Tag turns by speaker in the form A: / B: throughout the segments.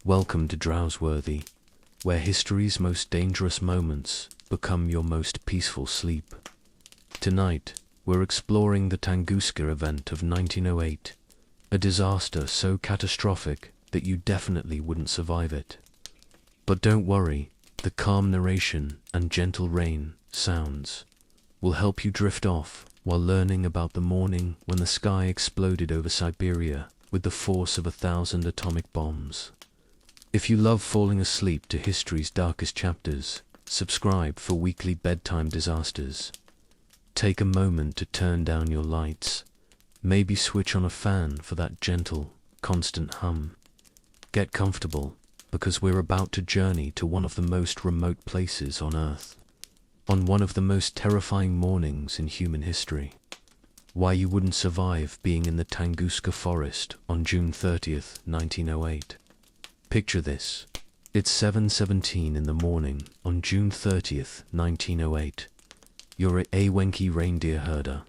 A: Welcome to Drowsworthy, where history's most dangerous moments become your most peaceful sleep. Tonight, we're exploring the Tunguska Event of 1908, a disaster so catastrophic that you definitely wouldn't survive it. But don't worry, the calm narration and gentle rain sounds will help you drift off while learning about the morning when the sky exploded over Siberia with the force of 1,000 atomic bombs. If you love falling asleep to history's darkest chapters, subscribe for weekly bedtime disasters. Take a moment to turn down your lights. Maybe switch on a fan for that gentle, constant hum. Get comfortable, because we're about to journey to one of the most remote places on Earth. On one of the most terrifying mornings in human history. Why you wouldn't survive being in the Tunguska forest on June 30th, 1908. Picture this. It's 7:17 in the morning on June 30th, 1908. You're a Wenki reindeer herder,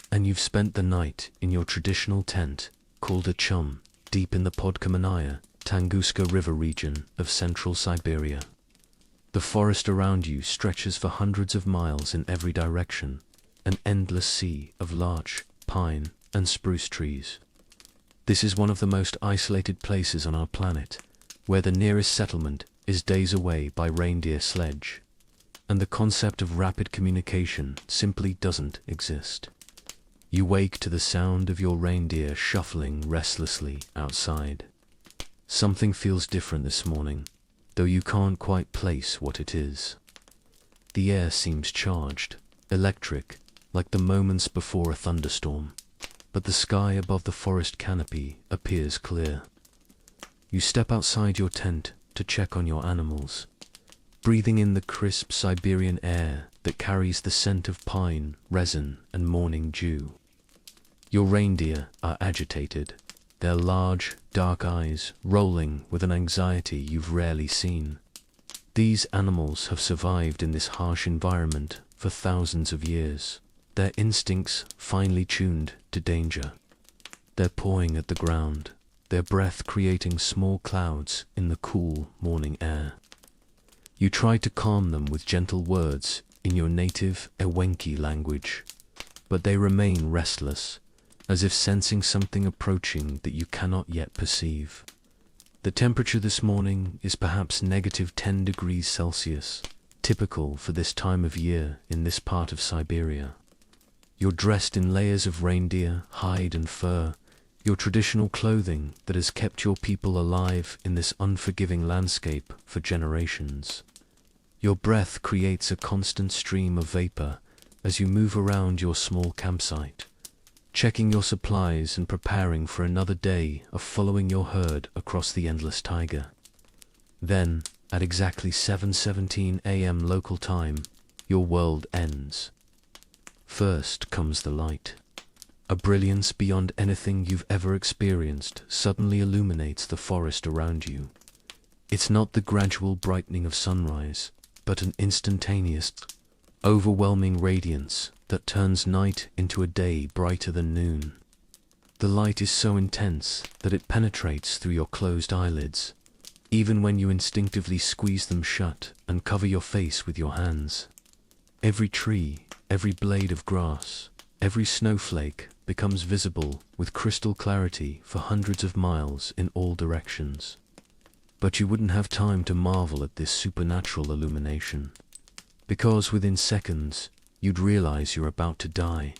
A: and you've spent the night in your traditional tent, called a chum, deep in the Podkamennaya, Tunguska River region of central Siberia. The forest around you stretches for hundreds of miles in every direction, an endless sea of larch, pine, and spruce trees. This is one of the most isolated places on our planet, where the nearest settlement is days away by reindeer sledge, and the concept of rapid communication simply doesn't exist. You wake to the sound of your reindeer shuffling restlessly outside. Something feels different this morning, though you can't quite place what it is. The air seems charged, electric, like the moments before a thunderstorm, but the sky above the forest canopy appears clear. You step outside your tent to check on your animals, breathing in the crisp Siberian air that carries the scent of pine, resin, and morning dew. Your reindeer are agitated, their large, dark eyes rolling with an anxiety you've rarely seen. These animals have survived in this harsh environment for thousands of years, their instincts finely tuned to danger. They're pawing at the ground, their breath creating small clouds in the cool morning air. You try to calm them with gentle words in your native Ewenki language, but they remain restless, as if sensing something approaching that you cannot yet perceive. The temperature this morning is perhaps -10 degrees Celsius, typical for this time of year in this part of Siberia. You're dressed in layers of reindeer, hide and fur, your traditional clothing that has kept your people alive in this unforgiving landscape for generations. Your breath creates a constant stream of vapor as you move around your small campsite, checking your supplies and preparing for another day of following your herd across the endless taiga. Then, at exactly 7:17 a.m. local time, your world ends. First comes the light. A brilliance beyond anything you've ever experienced suddenly illuminates the forest around you. It's not the gradual brightening of sunrise, but an instantaneous, overwhelming radiance that turns night into a day brighter than noon. The light is so intense that it penetrates through your closed eyelids, even when you instinctively squeeze them shut and cover your face with your hands. Every tree, every blade of grass, every snowflake becomes visible with crystal clarity for hundreds of miles in all directions. But you wouldn't have time to marvel at this supernatural illumination, because within seconds, you'd realize you're about to die.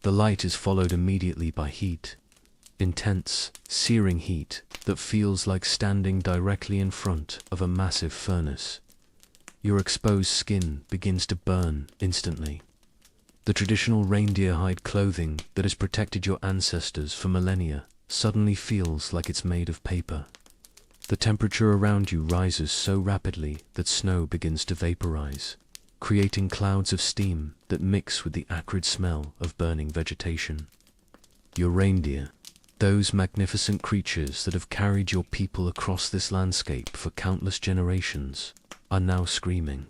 A: The light is followed immediately by heat, intense, searing heat that feels like standing directly in front of a massive furnace. Your exposed skin begins to burn instantly. The traditional reindeer hide clothing that has protected your ancestors for millennia suddenly feels like it's made of paper. The temperature around you rises so rapidly that snow begins to vaporize, creating clouds of steam that mix with the acrid smell of burning vegetation. Your reindeer, those magnificent creatures that have carried your people across this landscape for countless generations, are now screaming.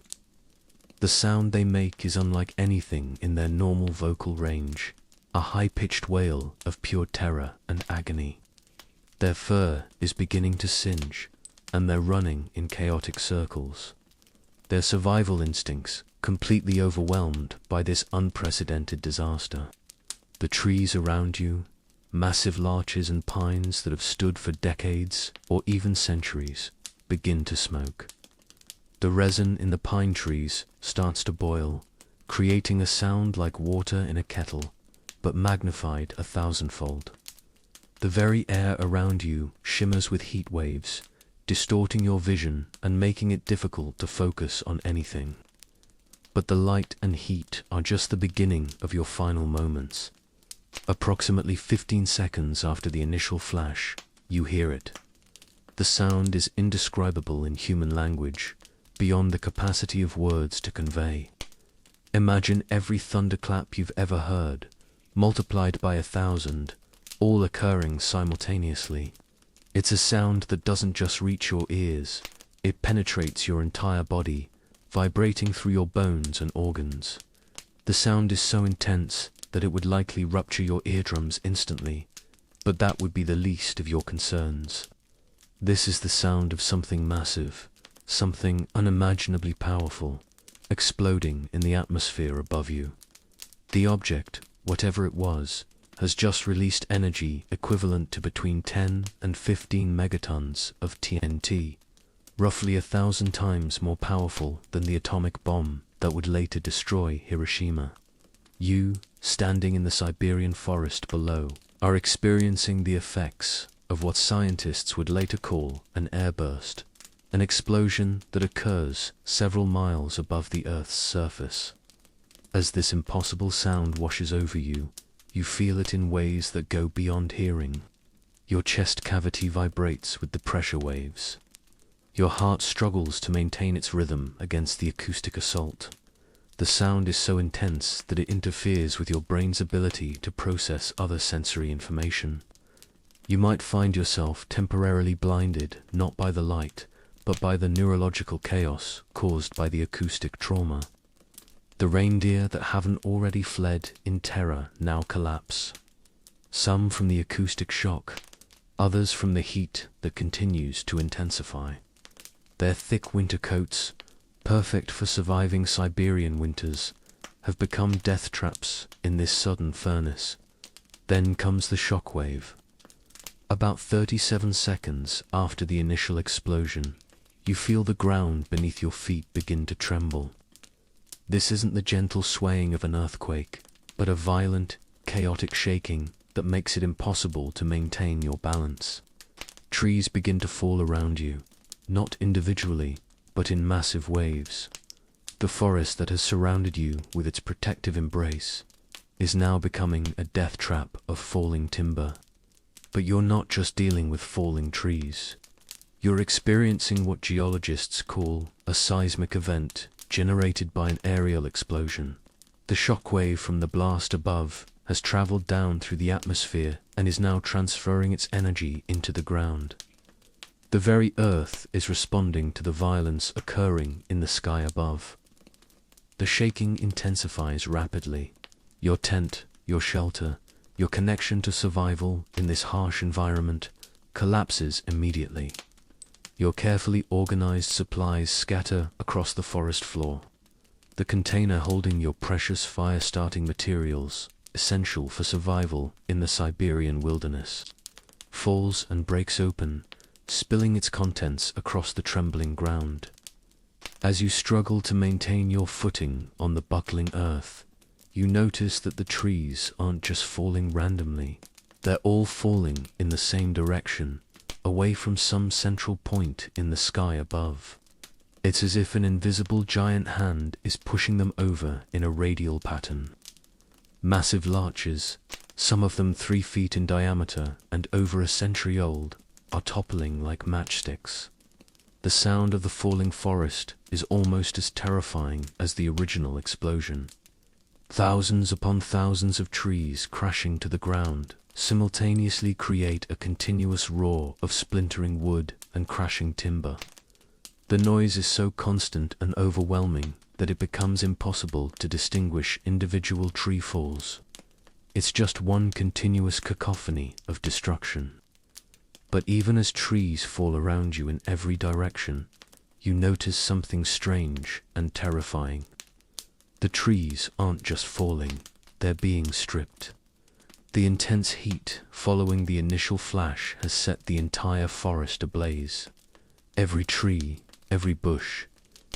A: The sound they make is unlike anything in their normal vocal range, a high-pitched wail of pure terror and agony. Their fur is beginning to singe, and they're running in chaotic circles. Their survival instincts completely overwhelmed by this unprecedented disaster. The trees around you, massive larches and pines that have stood for decades or even centuries, begin to smoke. The resin in the pine trees starts to boil, creating a sound like water in a kettle, but magnified 1,000-fold. The very air around you shimmers with heat waves, distorting your vision and making it difficult to focus on anything. But the light and heat are just the beginning of your final moments. Approximately 15 seconds after the initial flash, you hear it. The sound is indescribable in human language, beyond the capacity of words to convey. Imagine every thunderclap you've ever heard, multiplied by 1,000, all occurring simultaneously. It's a sound that doesn't just reach your ears, it penetrates your entire body, vibrating through your bones and organs. The sound is so intense that it would likely rupture your eardrums instantly, but that would be the least of your concerns. This is the sound of something massive, something unimaginably powerful, exploding in the atmosphere above you. The object, whatever it was, has just released energy equivalent to between 10 and 15 megatons of TNT, roughly 1,000 times more powerful than the atomic bomb that would later destroy Hiroshima. You, standing in the Siberian forest below, are experiencing the effects of what scientists would later call an airburst, an explosion that occurs several miles above the Earth's surface. As this impossible sound washes over you, you feel it in ways that go beyond hearing. Your chest cavity vibrates with the pressure waves. Your heart struggles to maintain its rhythm against the acoustic assault. The sound is so intense that it interferes with your brain's ability to process other sensory information. You might find yourself temporarily blinded not by the light, but by the neurological chaos caused by the acoustic trauma. The reindeer that haven't already fled in terror now collapse. Some from the acoustic shock, others from the heat that continues to intensify. Their thick winter coats, perfect for surviving Siberian winters, have become death traps in this sudden furnace. Then comes the shockwave. About 37 seconds after the initial explosion, you feel the ground beneath your feet begin to tremble. This isn't the gentle swaying of an earthquake, but a violent, chaotic shaking that makes it impossible to maintain your balance. Trees begin to fall around you, not individually, but in massive waves. The forest that has surrounded you with its protective embrace is now becoming a death trap of falling timber. But you're not just dealing with falling trees. You're experiencing what geologists call a seismic event generated by an aerial explosion. The shockwave from the blast above has traveled down through the atmosphere and is now transferring its energy into the ground. The very earth is responding to the violence occurring in the sky above. The shaking intensifies rapidly. Your tent, your shelter, your connection to survival in this harsh environment collapses immediately. Your carefully organized supplies scatter across the forest floor. The container holding your precious fire-starting materials, essential for survival in the Siberian wilderness, falls and breaks open, spilling its contents across the trembling ground. As you struggle to maintain your footing on the buckling earth, you notice that the trees aren't just falling randomly. They're all falling in the same direction, away from some central point in the sky above. It's as if an invisible giant hand is pushing them over in a radial pattern. Massive larches, some of them 3 feet in diameter and over a century old, are toppling like matchsticks. The sound of the falling forest is almost as terrifying as the original explosion. Thousands upon thousands of trees crashing to the ground simultaneously create a continuous roar of splintering wood and crashing timber. The noise is so constant and overwhelming that it becomes impossible to distinguish individual tree falls. It's just one continuous cacophony of destruction. But even as trees fall around you in every direction, you notice something strange and terrifying. The trees aren't just falling, they're being stripped. The intense heat following the initial flash has set the entire forest ablaze. Every tree, every bush,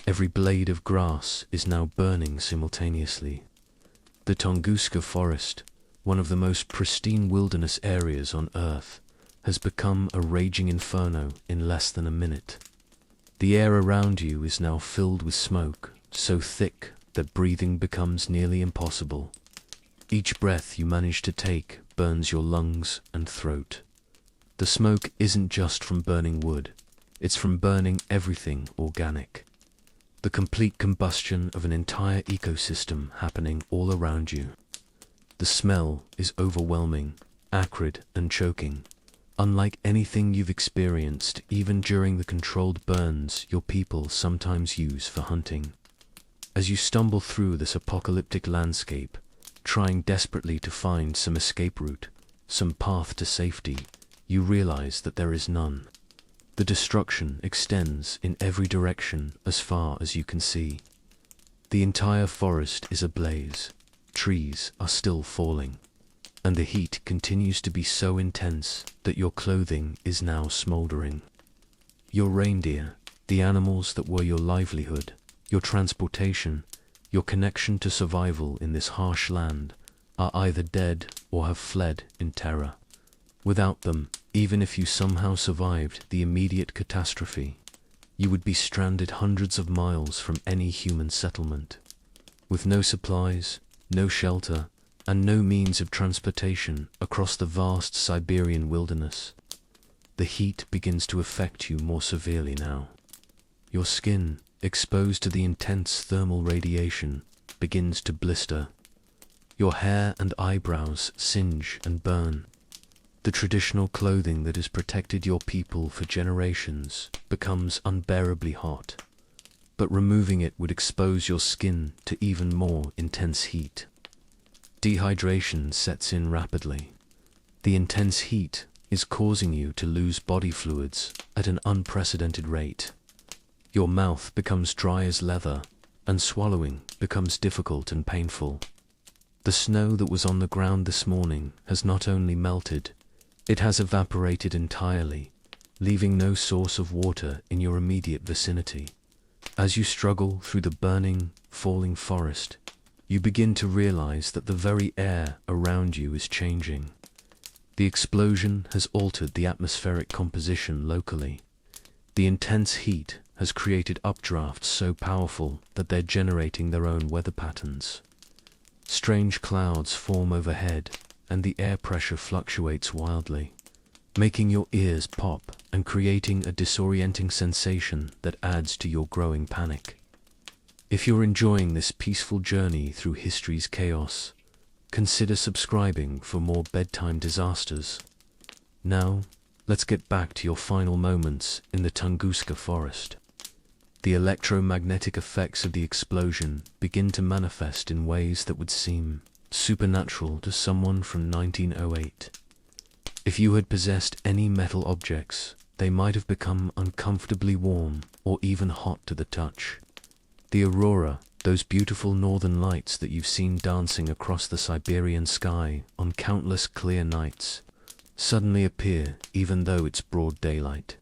A: every blade of grass is now burning simultaneously. The Tunguska forest, one of the most pristine wilderness areas on Earth, has become a raging inferno in less than a minute. The air around you is now filled with smoke, so thick that breathing becomes nearly impossible. Each breath you manage to take burns your lungs and throat. The smoke isn't just from burning wood, it's from burning everything organic. The complete combustion of an entire ecosystem happening all around you. The smell is overwhelming, acrid and choking, unlike anything you've experienced even during the controlled burns your people sometimes use for hunting. As you stumble through this apocalyptic landscape, trying desperately to find some escape route, some path to safety, you realize that there is none. The destruction extends in every direction as far as you can see. The entire forest is ablaze, trees are still falling, and the heat continues to be so intense that your clothing is now smoldering. Your reindeer, the animals that were your livelihood, your transportation, your connection to survival in this harsh land, are either dead or have fled in terror. Without them, even if you somehow survived the immediate catastrophe, you would be stranded hundreds of miles from any human settlement. With no supplies, no shelter, and no means of transportation across the vast Siberian wilderness, the heat begins to affect you more severely now. Your skin, exposed to the intense thermal radiation, begins to blister. Your hair and eyebrows singe and burn. The traditional clothing that has protected your people for generations becomes unbearably hot, but removing it would expose your skin to even more intense heat. Dehydration sets in rapidly. The intense heat is causing you to lose body fluids at an unprecedented rate. Your mouth becomes dry as leather, and swallowing becomes difficult and painful. The snow that was on the ground this morning has not only melted, it has evaporated entirely, leaving no source of water in your immediate vicinity. As you struggle through the burning, falling forest, you begin to realize that the very air around you is changing. The explosion has altered the atmospheric composition locally. The intense heat has created updrafts so powerful that they're generating their own weather patterns. Strange clouds form overhead, and the air pressure fluctuates wildly, making your ears pop and creating a disorienting sensation that adds to your growing panic. If you're enjoying this peaceful journey through history's chaos, consider subscribing for more bedtime disasters. Now, let's get back to your final moments in the Tunguska forest. The electromagnetic effects of the explosion begin to manifest in ways that would seem supernatural to someone from 1908. If you had possessed any metal objects, they might have become uncomfortably warm or even hot to the touch. The aurora, those beautiful northern lights that you've seen dancing across the Siberian sky on countless clear nights, suddenly appear even though it's broad daylight.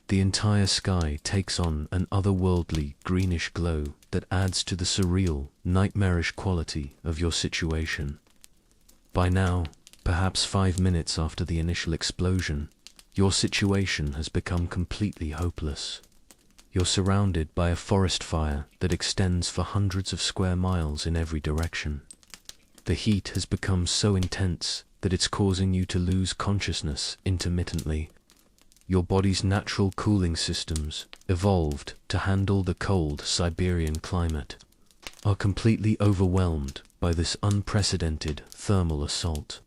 A: The entire sky takes on an otherworldly greenish glow that adds to the surreal, nightmarish quality of your situation. By now, perhaps 5 minutes after the initial explosion, your situation has become completely hopeless. You're surrounded by a forest fire that extends for hundreds of square miles in every direction. The heat has become so intense that it's causing you to lose consciousness intermittently. Your body's natural cooling systems, evolved to handle the cold Siberian climate, are completely overwhelmed by this unprecedented thermal assault.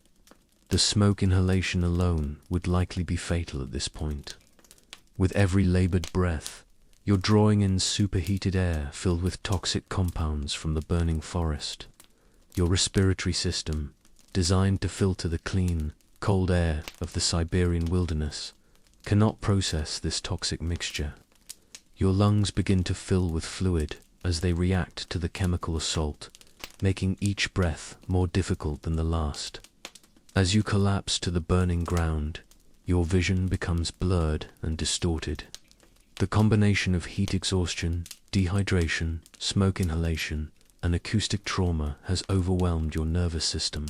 A: The smoke inhalation alone would likely be fatal at this point. With every labored breath, you're drawing in superheated air filled with toxic compounds from the burning forest. Your respiratory system, designed to filter the clean, cold air of the Siberian wilderness, cannot process this toxic mixture. Your lungs begin to fill with fluid as they react to the chemical assault, making each breath more difficult than the last. As you collapse to the burning ground, your vision becomes blurred and distorted. The combination of heat exhaustion, dehydration, smoke inhalation, and acoustic trauma has overwhelmed your nervous system.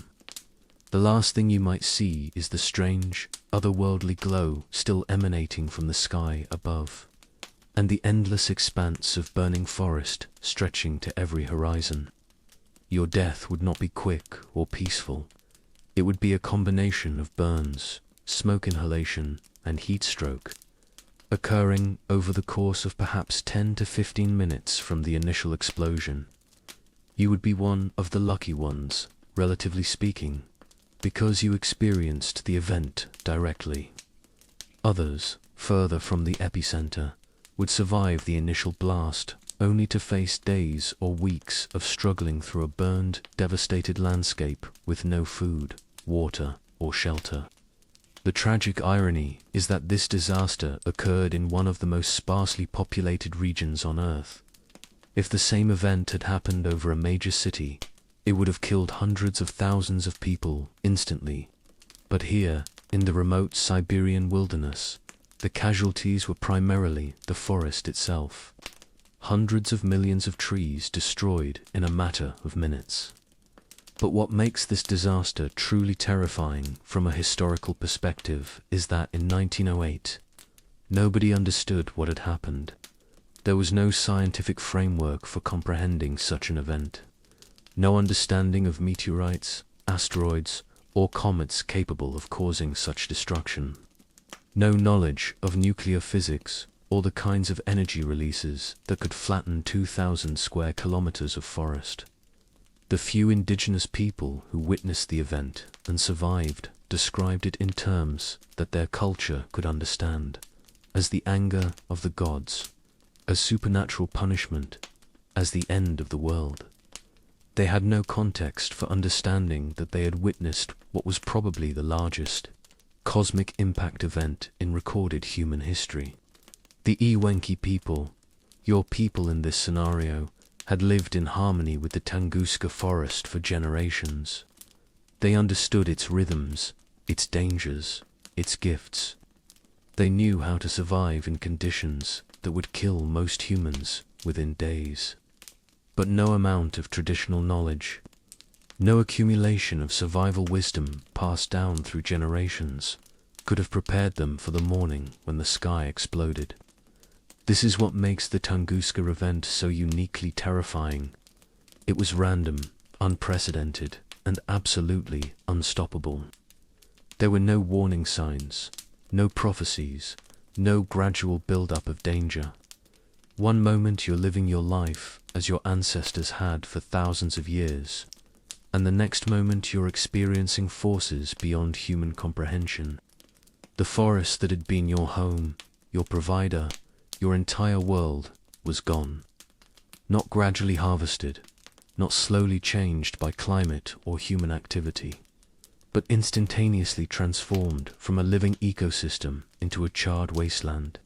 A: The last thing you might see is the strange, otherworldly glow still emanating from the sky above, and the endless expanse of burning forest stretching to every horizon. Your death would not be quick or peaceful. It would be a combination of burns, smoke inhalation, and heat stroke, occurring over the course of perhaps 10 to 15 minutes from the initial explosion. You would be one of the lucky ones, relatively speaking, because you experienced the event directly. Others, further from the epicenter, would survive the initial blast, only to face days or weeks of struggling through a burned, devastated landscape with no food, water, or shelter. The tragic irony is that this disaster occurred in one of the most sparsely populated regions on Earth. If the same event had happened over a major city, it would have killed hundreds of thousands of people instantly. But here, in the remote Siberian wilderness, the casualties were primarily the forest itself. Hundreds of millions of trees destroyed in a matter of minutes. But what makes this disaster truly terrifying from a historical perspective is that in 1908, nobody understood what had happened. There was no scientific framework for comprehending such an event. No understanding of meteorites, asteroids, or comets capable of causing such destruction. No knowledge of nuclear physics or the kinds of energy releases that could flatten 2,000 square kilometers of forest. The few indigenous people who witnessed the event and survived described it in terms that their culture could understand, as the anger of the gods, as supernatural punishment, as the end of the world. They had no context for understanding that they had witnessed what was probably the largest cosmic impact event in recorded human history. The Ewenki people, your people in this scenario, had lived in harmony with the Tunguska forest for generations. They understood its rhythms, its dangers, its gifts. They knew how to survive in conditions that would kill most humans within days. But no amount of traditional knowledge, no accumulation of survival wisdom passed down through generations, could have prepared them for the morning when the sky exploded. This is what makes the Tunguska event so uniquely terrifying. It was random, unprecedented, and absolutely unstoppable. There were no warning signs, no prophecies, no gradual build-up of danger. One moment you're living your life as your ancestors had for thousands of years, and the next moment you're experiencing forces beyond human comprehension. The forest that had been your home, your provider, your entire world was gone. Not gradually harvested, not slowly changed by climate or human activity, but instantaneously transformed from a living ecosystem into a charred wasteland.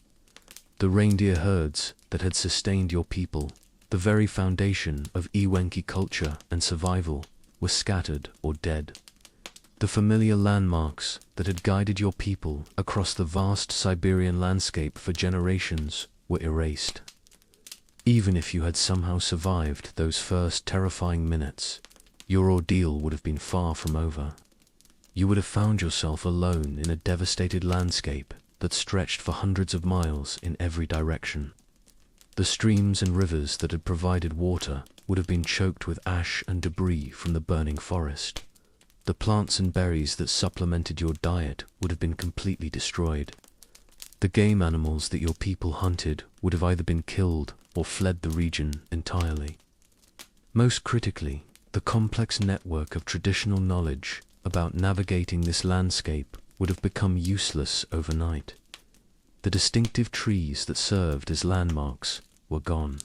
A: The reindeer herds that had sustained your people, the very foundation of Ewenki culture and survival, were scattered or dead. The familiar landmarks that had guided your people across the vast Siberian landscape for generations were erased. Even if you had somehow survived those first terrifying minutes, your ordeal would have been far from over. You would have found yourself alone in a devastated landscape that stretched for hundreds of miles in every direction. The streams and rivers that had provided water would have been choked with ash and debris from the burning forest. The plants and berries that supplemented your diet would have been completely destroyed. The game animals that your people hunted would have either been killed or fled the region entirely. Most critically, the complex network of traditional knowledge about navigating this landscape would have become useless overnight. The distinctive trees that served as landmarks were gone.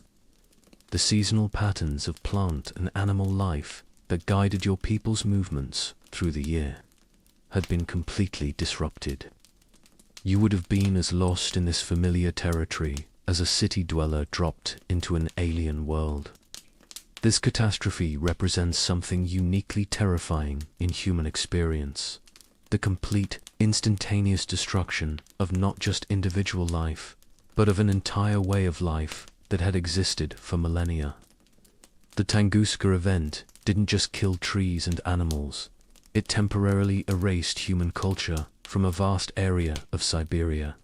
A: The seasonal patterns of plant and animal life that guided your people's movements through the year had been completely disrupted. You would have been as lost in this familiar territory as a city dweller dropped into an alien world. This catastrophe represents something uniquely terrifying in human experience: the complete, instantaneous destruction of not just individual life, but of an entire way of life that had existed for millennia. The Tunguska Event didn't just kill trees and animals, it temporarily erased human culture from a vast area of Siberia.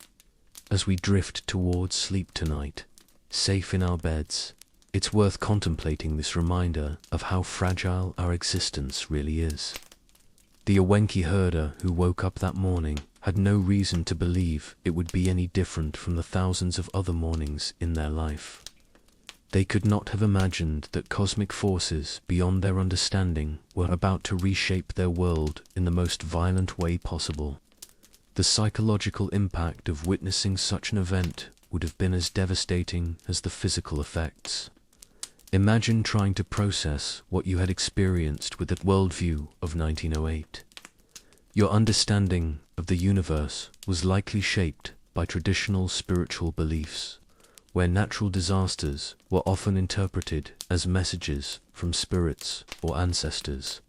A: As we drift towards sleep tonight, safe in our beds, it's worth contemplating this reminder of how fragile our existence really is. The Awenki herder who woke up that morning had no reason to believe it would be any different from the thousands of other mornings in their life. They could not have imagined that cosmic forces beyond their understanding were about to reshape their world in the most violent way possible. The psychological impact of witnessing such an event would have been as devastating as the physical effects. Imagine trying to process what you had experienced with the worldview of 1908. Your understanding of the universe was likely shaped by traditional spiritual beliefs, where natural disasters were often interpreted as messages from spirits or ancestors.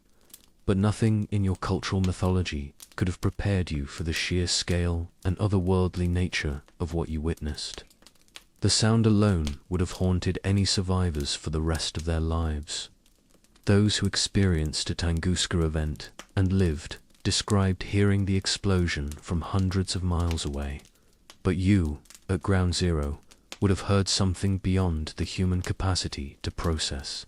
A: But nothing in your cultural mythology could have prepared you for the sheer scale and otherworldly nature of what you witnessed. The sound alone would have haunted any survivors for the rest of their lives. Those who experienced a Tunguska event and lived described hearing the explosion from hundreds of miles away. But you, at ground zero, would have heard something beyond the human capacity to process.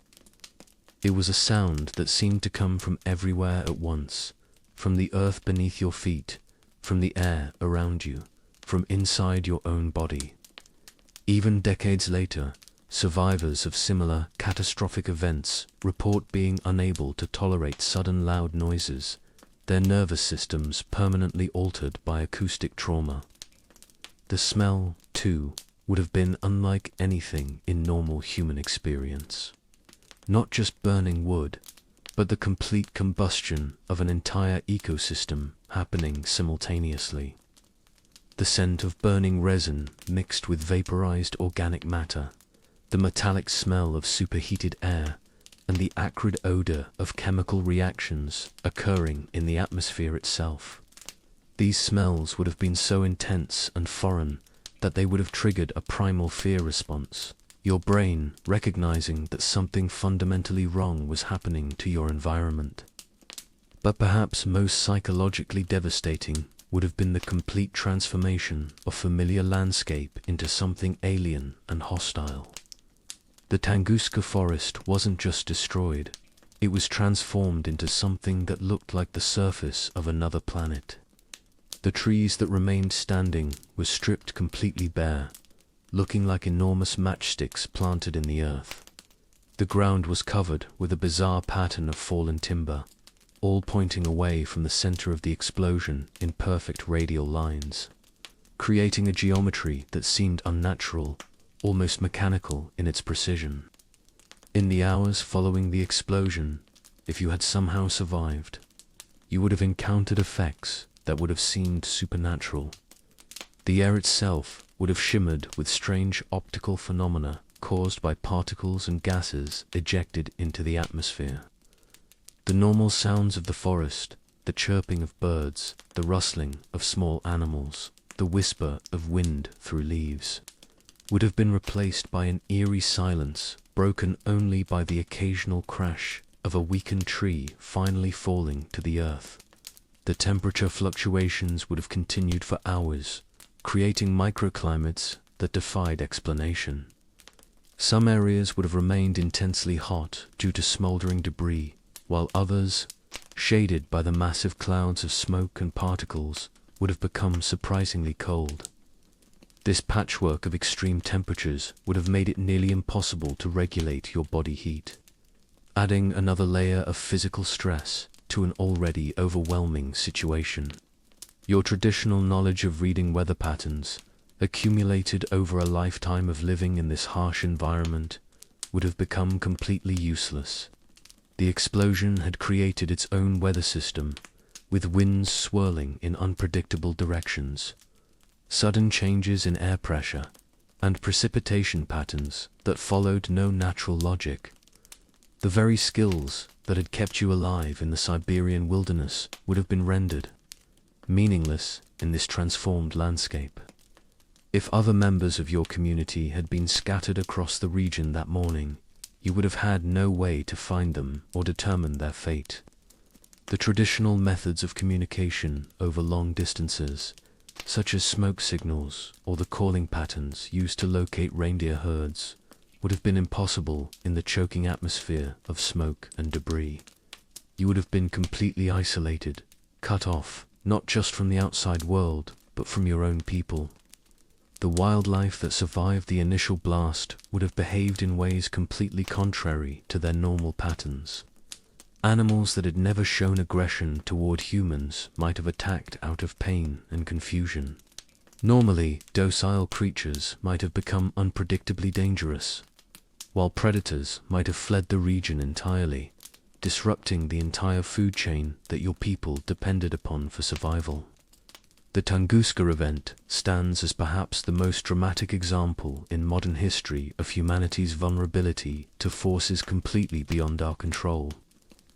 A: It was a sound that seemed to come from everywhere at once, from the earth beneath your feet, from the air around you, from inside your own body. Even decades later, survivors of similar catastrophic events report being unable to tolerate sudden loud noises, their nervous systems permanently altered by acoustic trauma. The smell, too, would have been unlike anything in normal human experience. Not just burning wood, but the complete combustion of an entire ecosystem happening simultaneously. The scent of burning resin mixed with vaporized organic matter, the metallic smell of superheated air, and the acrid odor of chemical reactions occurring in the atmosphere itself. These smells would have been so intense and foreign that they would have triggered a primal fear response, your brain recognizing that something fundamentally wrong was happening to your environment. But perhaps most psychologically devastating would have been the complete transformation of familiar landscape into something alien and hostile. The Tunguska forest wasn't just destroyed, it was transformed into something that looked like the surface of another planet. The trees that remained standing were stripped completely bare, looking like enormous matchsticks planted in the earth. The ground was covered with a bizarre pattern of fallen timber, all pointing away from the center of the explosion in perfect radial lines, creating a geometry that seemed unnatural, almost mechanical in its precision. In the hours following the explosion, if you had somehow survived, you would have encountered effects that would have seemed supernatural. The air itself would have shimmered with strange optical phenomena caused by particles and gases ejected into the atmosphere. The normal sounds of the forest, the chirping of birds, the rustling of small animals, the whisper of wind through leaves, would have been replaced by an eerie silence broken only by the occasional crash of a weakened tree finally falling to the earth. The temperature fluctuations would have continued for hours, creating microclimates that defied explanation. Some areas would have remained intensely hot due to smoldering debris, while others, shaded by the massive clouds of smoke and particles, would have become surprisingly cold. This patchwork of extreme temperatures would have made it nearly impossible to regulate your body heat, adding another layer of physical stress to an already overwhelming situation. Your traditional knowledge of reading weather patterns, accumulated over a lifetime of living in this harsh environment, would have become completely useless. The explosion had created its own weather system, with winds swirling in unpredictable directions, sudden changes in air pressure, and precipitation patterns that followed no natural logic. The very skills that had kept you alive in the Siberian wilderness would have been rendered meaningless in this transformed landscape. If other members of your community had been scattered across the region that morning, you would have had no way to find them or determine their fate. The traditional methods of communication over long distances, such as smoke signals or the calling patterns used to locate reindeer herds, would have been impossible in the choking atmosphere of smoke and debris. You would have been completely isolated, cut off, not just from the outside world, but from your own people. The wildlife that survived the initial blast would have behaved in ways completely contrary to their normal patterns. Animals that had never shown aggression toward humans might have attacked out of pain and confusion. Normally, docile creatures might have become unpredictably dangerous, while predators might have fled the region entirely, disrupting the entire food chain that your people depended upon for survival. The Tunguska Event stands as perhaps the most dramatic example in modern history of humanity's vulnerability to forces completely beyond our control.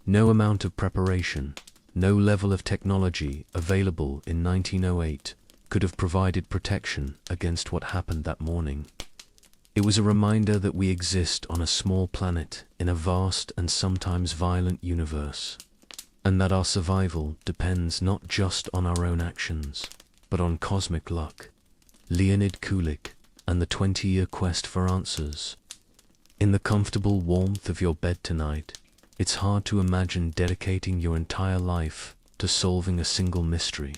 A: No amount of preparation, no level of technology available in 1908 could have provided protection against what happened that morning. It was a reminder that we exist on a small planet in a vast and sometimes violent universe, and that our survival depends not just on our own actions, but on cosmic luck. Leonid Kulik and the 20-year quest for answers. In the comfortable warmth of your bed tonight, it's hard to imagine dedicating your entire life to solving a single mystery.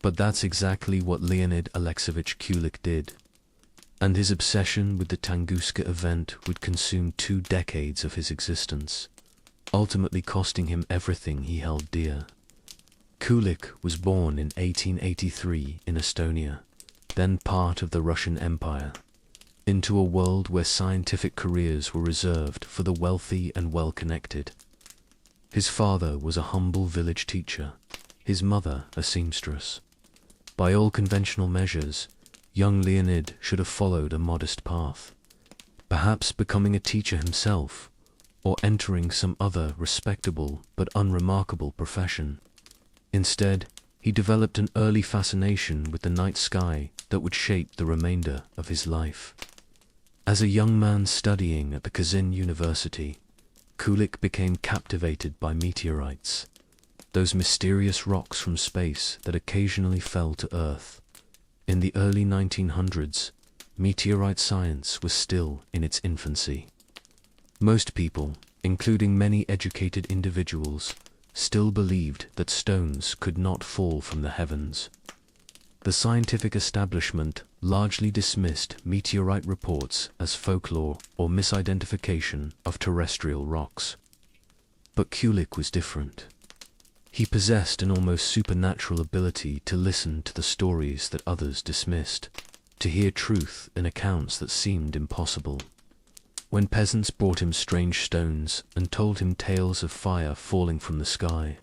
A: But that's exactly what Leonid Alexeyevich Kulik did. And his obsession with the Tunguska Event would consume 2 decades of his existence, ultimately costing him everything he held dear. Kulik was born in 1883 in Estonia, then part of the Russian Empire, into a world where scientific careers were reserved for the wealthy and well-connected. His father was a humble village teacher, his mother a seamstress. By all conventional measures, young Leonid should have followed a modest path, perhaps becoming a teacher himself, or entering some other respectable but unremarkable profession. Instead, he developed an early fascination with the night sky that would shape the remainder of his life. As a young man studying at the Kazin University, Kulik became captivated by meteorites, those mysterious rocks from space that occasionally fell to Earth. In the early 1900s, meteorite science was still in its infancy. Most people, including many educated individuals, still believed that stones could not fall from the heavens. The scientific establishment largely dismissed meteorite reports as folklore or misidentification of terrestrial rocks. But Kulik was different. He possessed an almost supernatural ability to listen to the stories that others dismissed, to hear truth in accounts that seemed impossible. When peasants brought him strange stones and told him tales of fire falling from the sky,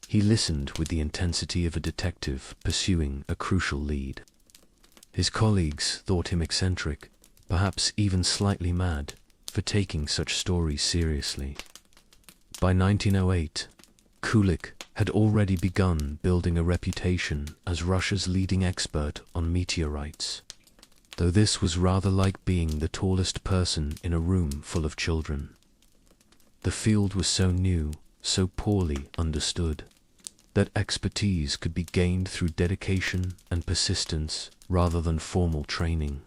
A: he listened with the intensity of a detective pursuing a crucial lead. His colleagues thought him eccentric, perhaps even slightly mad, for taking such stories seriously. By 1908, Kulik had already begun building a reputation as Russia's leading expert on meteorites, though this was rather like being the tallest person in a room full of children. The field was so new, so poorly understood, that expertise could be gained through dedication and persistence rather than formal training.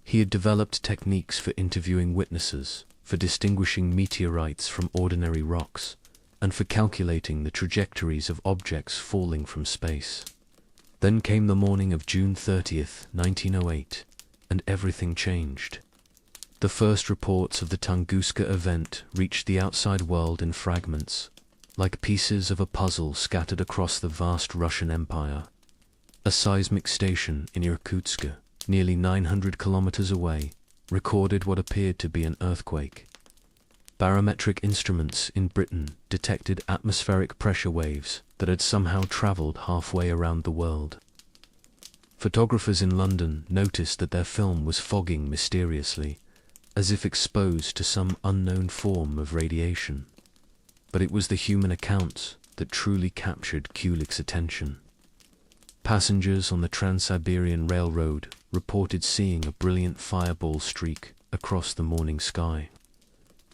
A: He had developed techniques for interviewing witnesses, for distinguishing meteorites from ordinary rocks, and for calculating the trajectories of objects falling from space. Then came the morning of June 30th, 1908, and everything changed. The first reports of the Tunguska Event reached the outside world in fragments, like pieces of a puzzle scattered across the vast Russian Empire. A seismic station in Irkutsk, nearly 900 kilometers away, recorded what appeared to be an earthquake. Barometric instruments in Britain detected atmospheric pressure waves that had somehow traveled halfway around the world. For Photographers in London noticed that their film was fogging mysteriously, as if exposed to some unknown form of radiation. But it was the human accounts that truly captured Kulik's attention. Passengers on the Trans-Siberian Railroad reported seeing a brilliant fireball streak across the morning sky.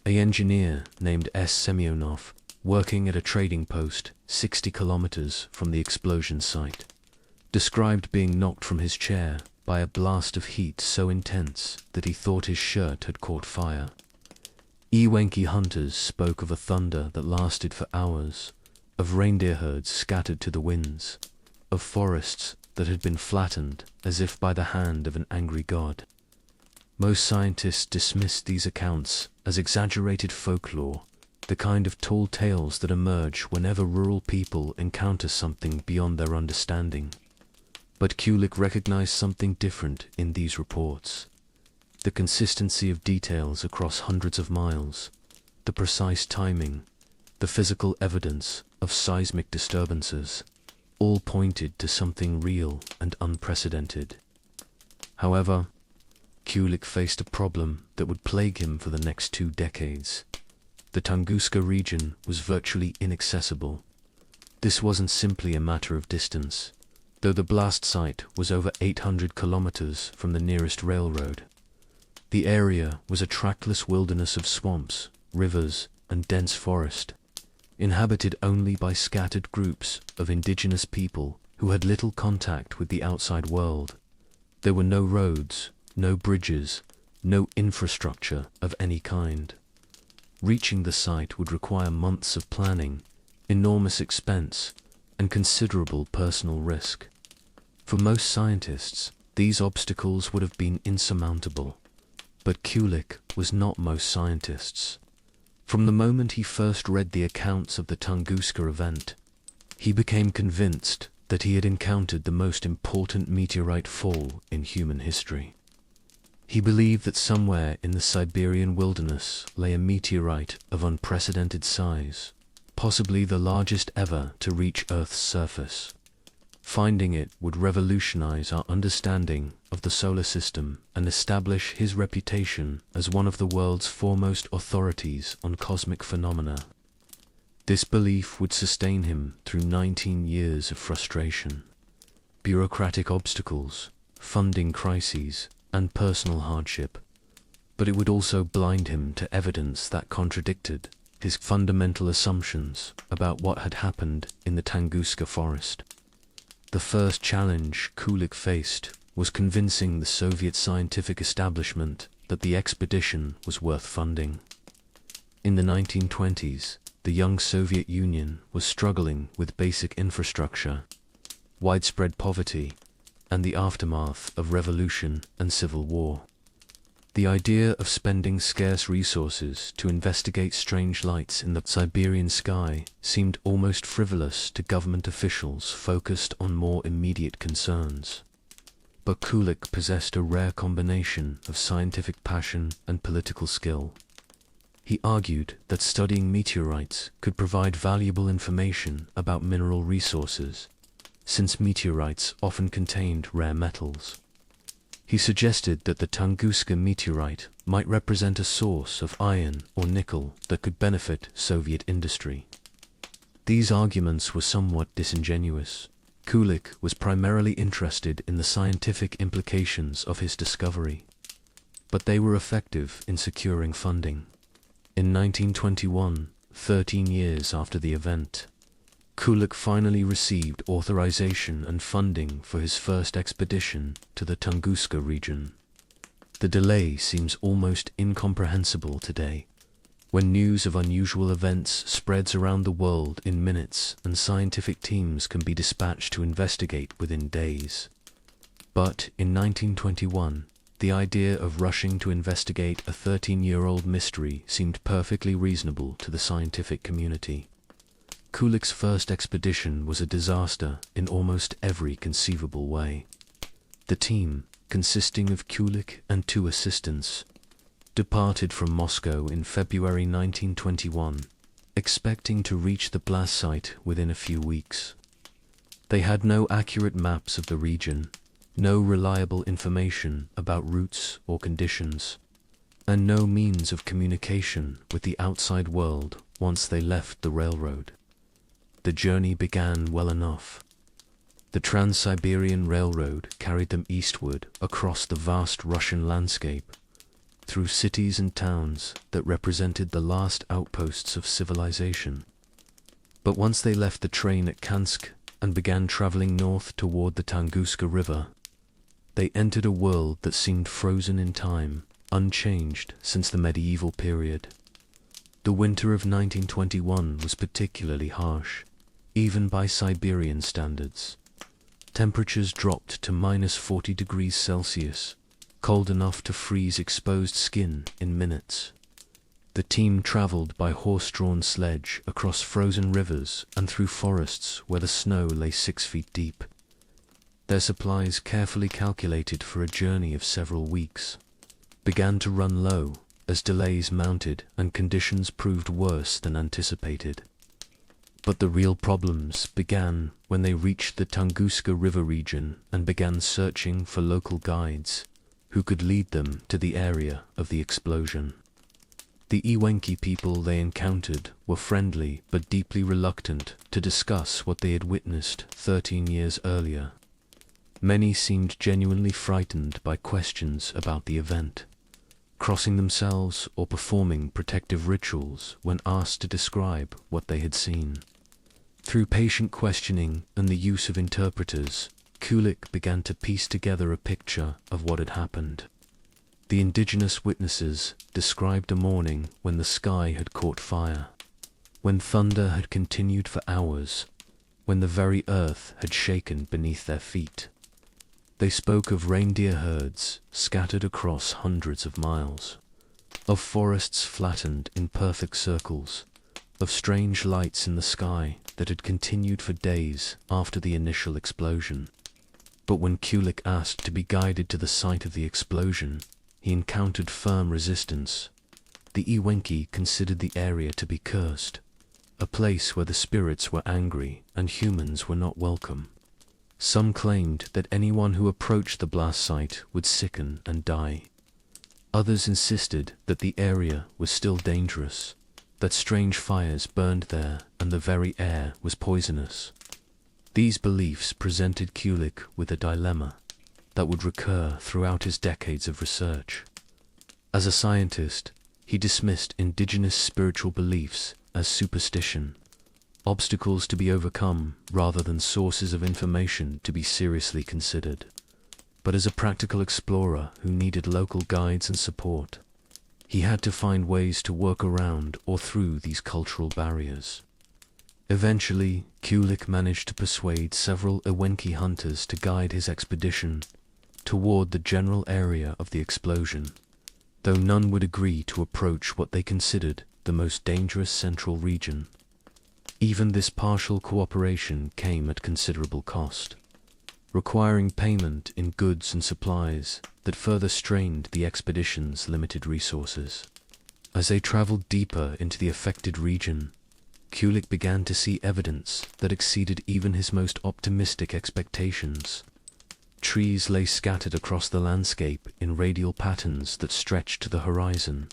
A: An engineer named S. Semyonov, working at a trading post 60 kilometers from the explosion site, described being knocked from his chair by a blast of heat so intense that he thought his shirt had caught fire. Ewenki hunters spoke of a thunder that lasted for hours, of reindeer herds scattered to the winds, of forests that had been flattened as if by the hand of an angry god. Most scientists dismissed these accounts as exaggerated folklore, the kind of tall tales that emerge whenever rural people encounter something beyond their understanding. But Kulik recognized something different in these reports. The consistency of details across hundreds of miles, the precise timing, the physical evidence of seismic disturbances, all pointed to something real and unprecedented. However, Kulik faced a problem that would plague him for the next 2 decades. The Tunguska region was virtually inaccessible. This wasn't simply a matter of distance, though the blast site was over 800 kilometers from the nearest railroad. The area was a trackless wilderness of swamps, rivers, and dense forest, inhabited only by scattered groups of indigenous people who had little contact with the outside world. There were no roads, no bridges, no infrastructure of any kind. Reaching the site would require months of planning, enormous expense, and considerable personal risk. For most scientists, these obstacles would have been insurmountable. But Kulik was not most scientists. From the moment he first read the accounts of the Tunguska event, he became convinced that he had encountered the most important meteorite fall in human history. He believed that somewhere in the Siberian wilderness lay a meteorite of unprecedented size, possibly the largest ever to reach Earth's surface. Finding it would revolutionize our understanding of the solar system and establish his reputation as one of the world's foremost authorities on cosmic phenomena. This belief would sustain him through 19 years of frustration, bureaucratic obstacles, funding crises, and personal hardship. But it would also blind him to evidence that contradicted his fundamental assumptions about what had happened in the Tunguska forest. The first challenge Kulik faced was convincing the Soviet scientific establishment that the expedition was worth funding. In the 1920s, the young Soviet Union was struggling with basic infrastructure, widespread poverty, and the aftermath of revolution and civil war. The idea of spending scarce resources to investigate strange lights in the Siberian sky seemed almost frivolous to government officials focused on more immediate concerns. But Kulik possessed a rare combination of scientific passion and political skill. He argued that studying meteorites could provide valuable information about mineral resources, since meteorites often contained rare metals. He suggested that the Tunguska meteorite might represent a source of iron or nickel that could benefit Soviet industry. These arguments were somewhat disingenuous. Kulik was primarily interested in the scientific implications of his discovery, but they were effective in securing funding. In 1921, 13 years after the event, Kulik finally received authorization and funding for his first expedition to the Tunguska region. The delay seems almost incomprehensible today, when news of unusual events spreads around the world in minutes and scientific teams can be dispatched to investigate within days. But in 1921, the idea of rushing to investigate a 13-year-old mystery seemed perfectly reasonable to the scientific community. Kulik's first expedition was a disaster in almost every conceivable way. The team, consisting of Kulik and 2 assistants, departed from Moscow in February 1921, expecting to reach the blast site within a few weeks. They had no accurate maps of the region, no reliable information about routes or conditions, and no means of communication with the outside world once they left the railroad. The journey began well enough. The Trans-Siberian Railroad carried them eastward across the vast Russian landscape, through cities and towns that represented the last outposts of civilization. But once they left the train at Kansk and began traveling north toward the Tunguska River, they entered a world that seemed frozen in time, unchanged since the medieval period. The winter of 1921 was particularly harsh, even by Siberian standards. Temperatures dropped to -40 degrees Celsius, cold enough to freeze exposed skin in minutes. The team traveled by horse-drawn sledge across frozen rivers and through forests where the snow lay 6 feet deep. Their supplies, carefully calculated for a journey of several weeks, began to run low as delays mounted and conditions proved worse than anticipated. But the real problems began when they reached the Tunguska River region and began searching for local guides who could lead them to the area of the explosion. The Ewenki people they encountered were friendly but deeply reluctant to discuss what they had witnessed 13 years earlier. Many seemed genuinely frightened by questions about the event, crossing themselves or performing protective rituals when asked to describe what they had seen. Through patient questioning and the use of interpreters, Kulik began to piece together a picture of what had happened. The indigenous witnesses described a morning when the sky had caught fire, when thunder had continued for hours, when the very earth had shaken beneath their feet. They spoke of reindeer herds scattered across hundreds of miles, of forests flattened in perfect circles, of strange lights in the sky that had continued for days after the initial explosion. But when Kulik asked to be guided to the site of the explosion, he encountered firm resistance. The Ewenki considered the area to be cursed, a place where the spirits were angry and humans were not welcome. Some claimed that anyone who approached the blast site would sicken and die. Others insisted that the area was still dangerous, that strange fires burned there and the very air was poisonous. These beliefs presented Kulik with a dilemma that would recur throughout his decades of research. As a scientist, he dismissed indigenous spiritual beliefs as superstition, obstacles to be overcome rather than sources of information to be seriously considered. But as a practical explorer who needed local guides and support, he had to find ways to work around or through these cultural barriers. Eventually, Kulik managed to persuade several Ewenki hunters to guide his expedition toward the general area of the explosion, though none would agree to approach what they considered the most dangerous central region. Even this partial cooperation came at considerable cost, requiring payment in goods and supplies that further strained the expedition's limited resources. As they traveled deeper into the affected region, Kulik began to see evidence that exceeded even his most optimistic expectations. Trees lay scattered across the landscape in radial patterns that stretched to the horizon.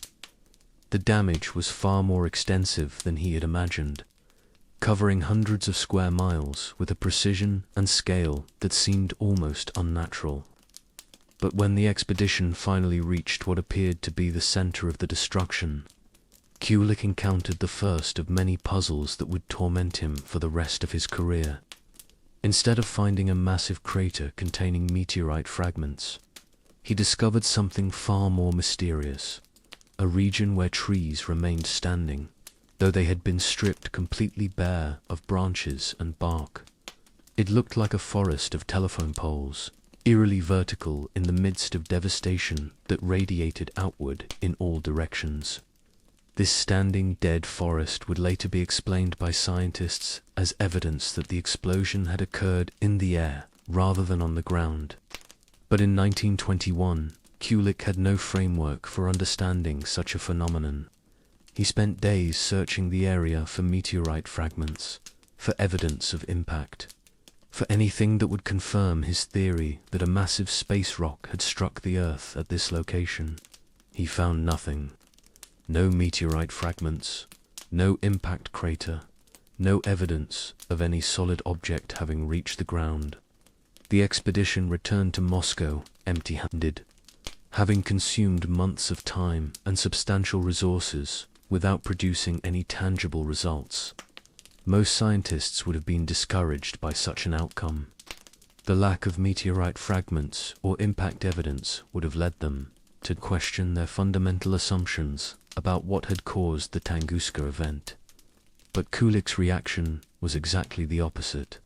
A: The damage was far more extensive than he had imagined, covering hundreds of square miles with a precision and scale that seemed almost unnatural. But when the expedition finally reached what appeared to be the center of the destruction, Kulik encountered the first of many puzzles that would torment him for the rest of his career. Instead of finding a massive crater containing meteorite fragments, he discovered something far more mysterious, a region where trees remained standing, though they had been stripped completely bare of branches and bark. It looked like a forest of telephone poles, eerily vertical in the midst of devastation that radiated outward in all directions. This standing dead forest would later be explained by scientists as evidence that the explosion had occurred in the air rather than on the ground. But in 1921, Kulik had no framework for understanding such a phenomenon. He spent days searching the area for meteorite fragments, for evidence of impact. for anything that would confirm his theory that a massive space rock had struck the Earth at this location. He found nothing. No meteorite fragments, no impact crater, no evidence of any solid object having reached the ground. The expedition returned to Moscow empty-handed, having consumed months of time and substantial resources without producing any tangible results. Most scientists would have been discouraged by such an outcome. The lack of meteorite fragments or impact evidence would have led them to question their fundamental assumptions about what had caused the Tunguska event. But Kulik's reaction was exactly the opposite.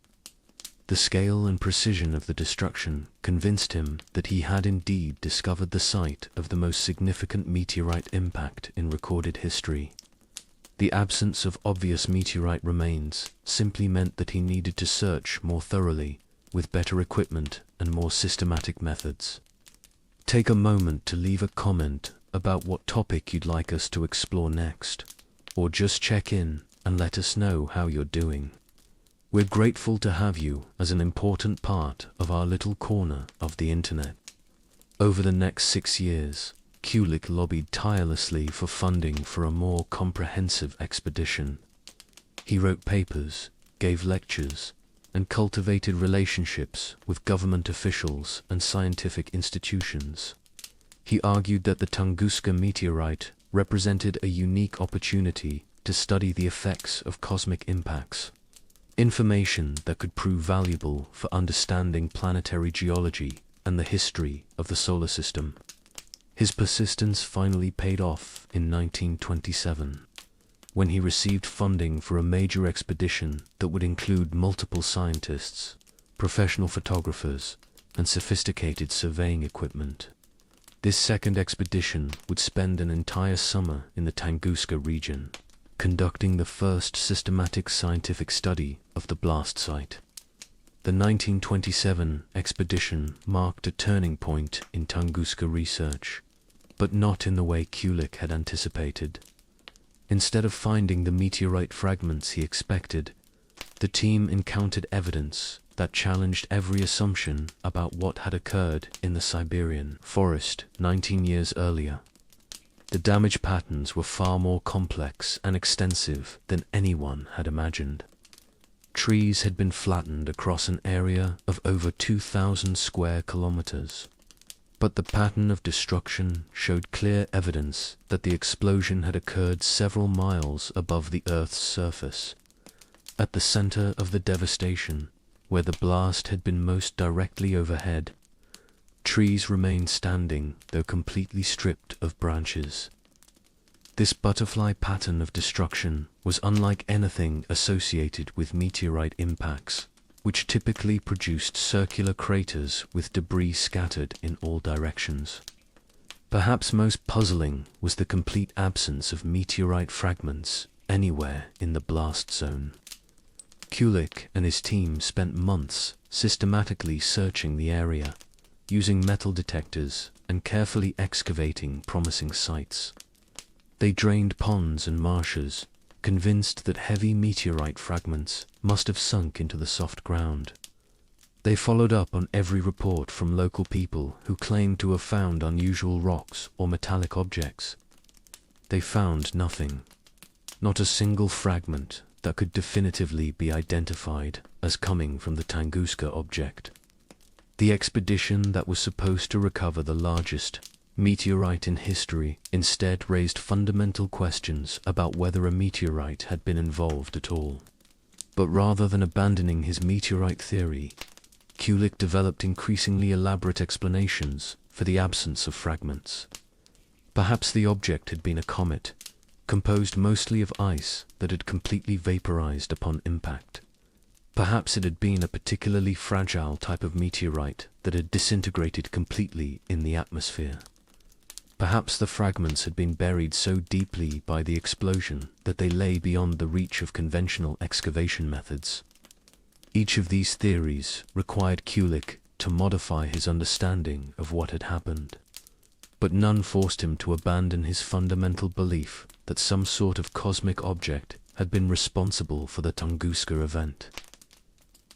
A: The scale and precision of the destruction convinced him that he had indeed discovered the site of the most significant meteorite impact in recorded history. The absence of obvious meteorite remains simply meant that he needed to search more thoroughly, with better equipment and more systematic methods. Take a moment to leave a comment about what topic you'd like us to explore next, or just check in and let us know how you're doing. We're grateful to have you as an important part of our little corner of the internet. Over the next 6 years, Kulik lobbied tirelessly for funding for a more comprehensive expedition. He wrote papers, gave lectures, and cultivated relationships with government officials and scientific institutions. He argued that the Tunguska meteorite represented a unique opportunity to study the effects of cosmic impacts, information that could prove valuable for understanding planetary geology and the history of the solar system. His persistence finally paid off in 1927, when he received funding for a major expedition that would include multiple scientists, professional photographers, and sophisticated surveying equipment. This second expedition would spend an entire summer in the Tunguska region, conducting the first systematic scientific study of the blast site. The 1927 expedition marked a turning point in Tunguska research, but not in the way Kulik had anticipated. Instead of finding the meteorite fragments he expected, the team encountered evidence that challenged every assumption about what had occurred in the Siberian forest 19 years earlier. The damage patterns were far more complex and extensive than anyone had imagined. Trees had been flattened across an area of over 2,000 square kilometers. But the pattern of destruction showed clear evidence that the explosion had occurred several miles above the Earth's surface. At the center of the devastation, where the blast had been most directly overhead, trees remained standing, though completely stripped of branches. This butterfly pattern of destruction was unlike anything associated with meteorite impacts, which typically produced circular craters with debris scattered in all directions. Perhaps most puzzling was the complete absence of meteorite fragments anywhere in the blast zone. Kulik and his team spent months systematically searching the area, using metal detectors and carefully excavating promising sites. They drained ponds and marshes, convinced that heavy meteorite fragments must have sunk into the soft ground. They followed up on every report from local people who claimed to have found unusual rocks or metallic objects. They found nothing, not a single fragment that could definitively be identified as coming from the Tunguska object. The expedition that was supposed to recover the largest meteorite in history instead raised fundamental questions about whether a meteorite had been involved at all. But rather than abandoning his meteorite theory, Kulik developed increasingly elaborate explanations for the absence of fragments. Perhaps the object had been a comet, composed mostly of ice that had completely vaporized upon impact. Perhaps it had been a particularly fragile type of meteorite that had disintegrated completely in the atmosphere. Perhaps the fragments had been buried so deeply by the explosion that they lay beyond the reach of conventional excavation methods. Each of these theories required Kulik to modify his understanding of what had happened, but none forced him to abandon his fundamental belief that some sort of cosmic object had been responsible for the Tunguska event.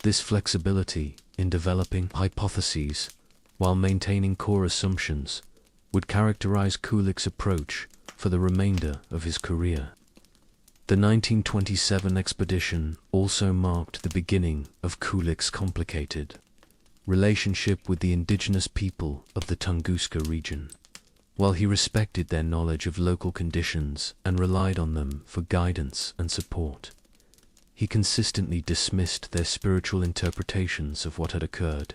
A: This flexibility in developing hypotheses while maintaining core assumptions would characterize Kulik's approach for the remainder of his career. The 1927 expedition also marked the beginning of Kulik's complicated relationship with the indigenous people of the Tunguska region. While he respected their knowledge of local conditions and relied on them for guidance and support, he consistently dismissed their spiritual interpretations of what had occurred.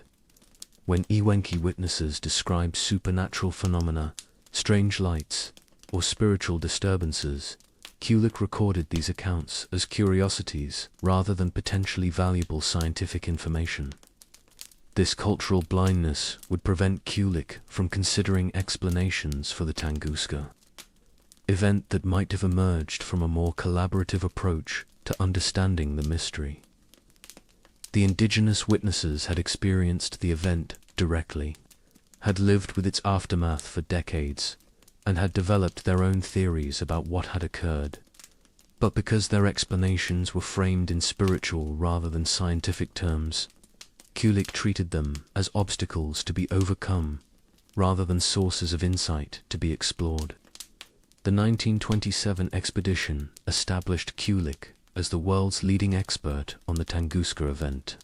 A: When Iwenki witnesses described supernatural phenomena, strange lights, or spiritual disturbances, Kulik recorded these accounts as curiosities rather than potentially valuable scientific information. This cultural blindness would prevent Kulik from considering explanations for the Tunguska event that might have emerged from a more collaborative approach to understanding the mystery. The indigenous witnesses had experienced the event directly, had lived with its aftermath for decades, and had developed their own theories about what had occurred. But because their explanations were framed in spiritual rather than scientific terms, Kulik treated them as obstacles to be overcome rather than sources of insight to be explored. The 1927 expedition established Kulik as the world's leading expert on the Tunguska event.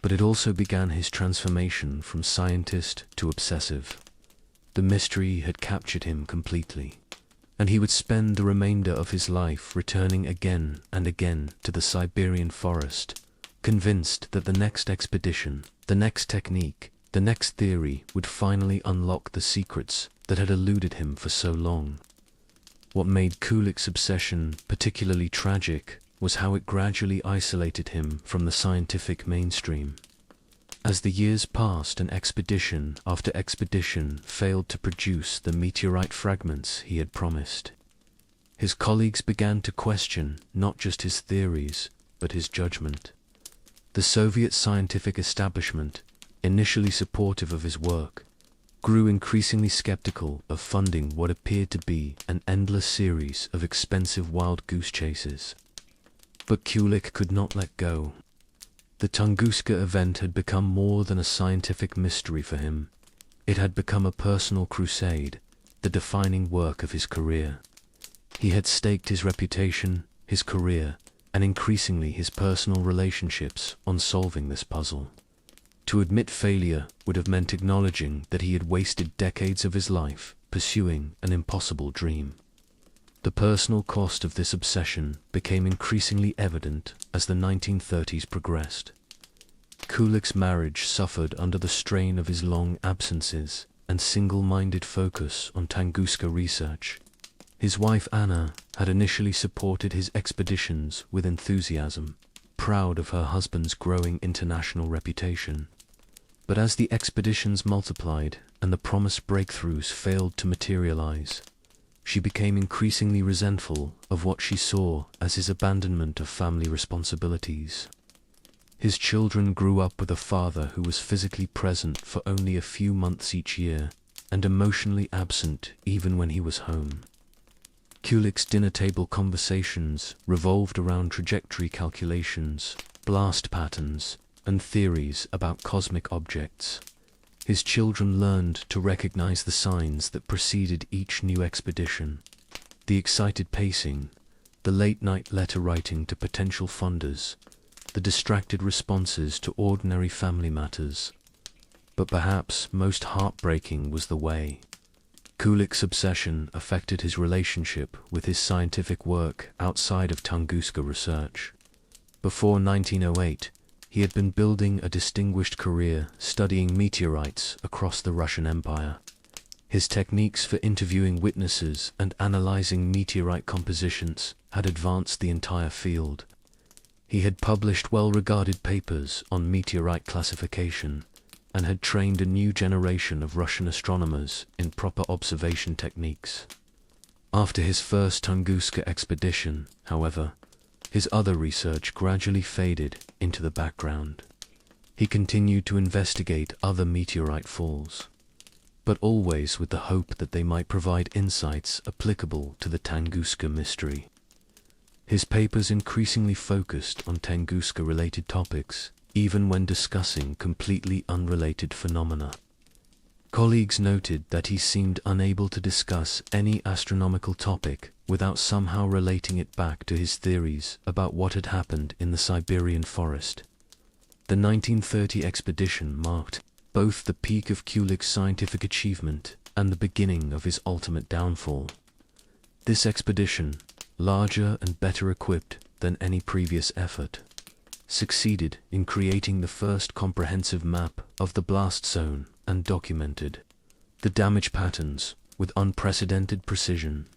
A: But it also began his transformation from scientist to obsessive. The mystery had captured him completely, and he would spend the remainder of his life returning again and again to the Siberian forest, convinced that the next expedition, the next technique, the next theory would finally unlock the secrets that had eluded him for so long. What made Kulik's obsession particularly tragic was how it gradually isolated him from the scientific mainstream. As the years passed and expedition after expedition failed to produce the meteorite fragments he had promised, his colleagues began to question not just his theories, but his judgment. The Soviet scientific establishment, initially supportive of his work, grew increasingly skeptical of funding what appeared to be an endless series of expensive wild goose chases. But Kulik could not let go. The Tunguska event had become more than a scientific mystery for him. It had become a personal crusade, the defining work of his career. He had staked his reputation, his career, and increasingly his personal relationships on solving this puzzle. To admit failure would have meant acknowledging that he had wasted decades of his life pursuing an impossible dream. The personal cost of this obsession became increasingly evident as the 1930s progressed. Kulik's marriage suffered under the strain of his long absences and single-minded focus on Tunguska research. His wife Anna had initially supported his expeditions with enthusiasm, proud of her husband's growing international reputation. But as the expeditions multiplied and the promised breakthroughs failed to materialize, she became increasingly resentful of what she saw as his abandonment of family responsibilities. His children grew up with a father who was physically present for only a few months each year and emotionally absent even when he was home. Kulik's dinner table conversations revolved around trajectory calculations, blast patterns, and theories about cosmic objects. His children learned to recognize the signs that preceded each new expedition: the excited pacing, the late-night letter writing to potential funders, the distracted responses to ordinary family matters. But perhaps most heartbreaking was the way Kulik's obsession affected his relationship with his scientific work outside of Tunguska research. Before 1908, he had been building a distinguished career studying meteorites across the Russian Empire. His techniques for interviewing witnesses and analyzing meteorite compositions had advanced the entire field. He had published well-regarded papers on meteorite classification and had trained a new generation of Russian astronomers in proper observation techniques. After his first Tunguska expedition, however, his other research gradually faded into the background. He continued to investigate other meteorite falls, but always with the hope that they might provide insights applicable to the Tunguska mystery. His papers increasingly focused on Tunguska-related topics, even when discussing completely unrelated phenomena. Colleagues noted that he seemed unable to discuss any astronomical topic without somehow relating it back to his theories about what had happened in the Siberian forest. The 1930 expedition marked both the peak of Kulik's scientific achievement and the beginning of his ultimate downfall. This expedition, larger and better equipped than any previous effort, succeeded in creating the first comprehensive map of the blast zone and documented the damage patterns with unprecedented precision.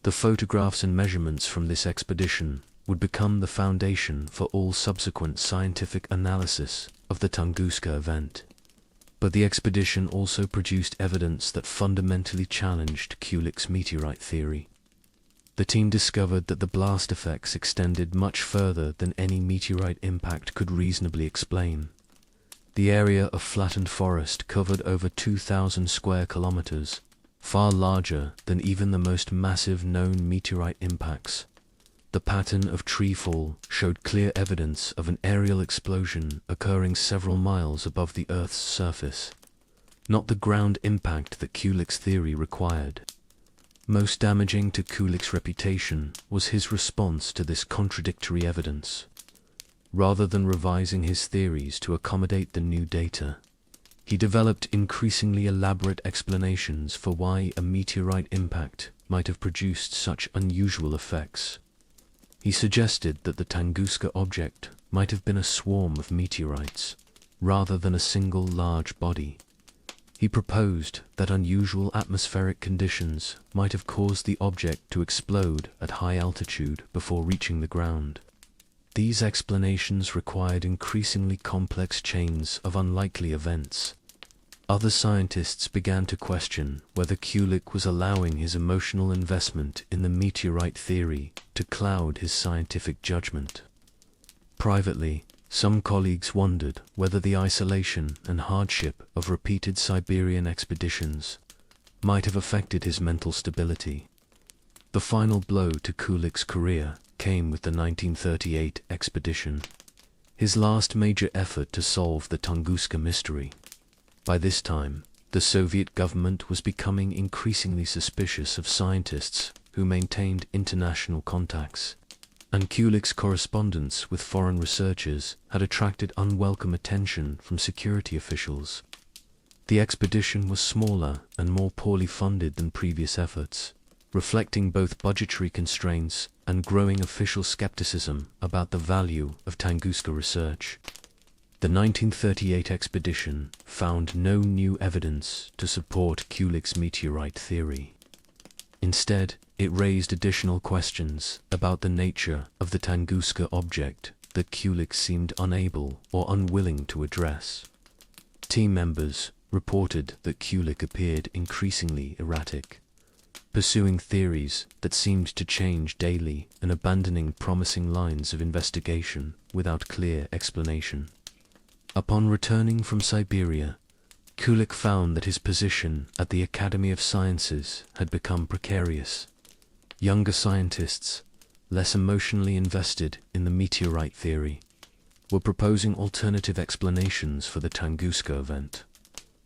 A: The photographs and measurements from this expedition would become the foundation for all subsequent scientific analysis of the Tunguska event. But the expedition also produced evidence that fundamentally challenged Kulik's meteorite theory. The team discovered that the blast effects extended much further than any meteorite impact could reasonably explain. The area of flattened forest covered over 2,000 square kilometers, far larger than even the most massive known meteorite impacts. The pattern of tree fall showed clear evidence of an aerial explosion occurring several miles above the Earth's surface, not the ground impact that Kulik's theory required. Most damaging to Kulik's reputation was his response to this contradictory evidence. Rather than revising his theories to accommodate the new data, he developed increasingly elaborate explanations for why a meteorite impact might have produced such unusual effects. He suggested that the Tunguska object might have been a swarm of meteorites, rather than a single large body. He proposed that unusual atmospheric conditions might have caused the object to explode at high altitude before reaching the ground. These explanations required increasingly complex chains of unlikely events. Other scientists began to question whether Kulik was allowing his emotional investment in the meteorite theory to cloud his scientific judgment. Privately, some colleagues wondered whether the isolation and hardship of repeated Siberian expeditions might have affected his mental stability. The final blow to Kulik's career came with the 1938 expedition, his last major effort to solve the Tunguska mystery. By this time, the Soviet government was becoming increasingly suspicious of scientists who maintained international contacts, and Kulik's correspondence with foreign researchers had attracted unwelcome attention from security officials. The expedition was smaller and more poorly funded than previous efforts, reflecting both budgetary constraints and growing official skepticism about the value of Tunguska research. The 1938 expedition found no new evidence to support Kulik's meteorite theory. Instead, it raised additional questions about the nature of the Tunguska object that Kulik seemed unable or unwilling to address. Team members reported that Kulik appeared increasingly erratic, pursuing theories that seemed to change daily and abandoning promising lines of investigation without clear explanation. Upon returning from Siberia, Kulik found that his position at the Academy of Sciences had become precarious. Younger scientists, less emotionally invested in the meteorite theory, were proposing alternative explanations for the Tunguska event.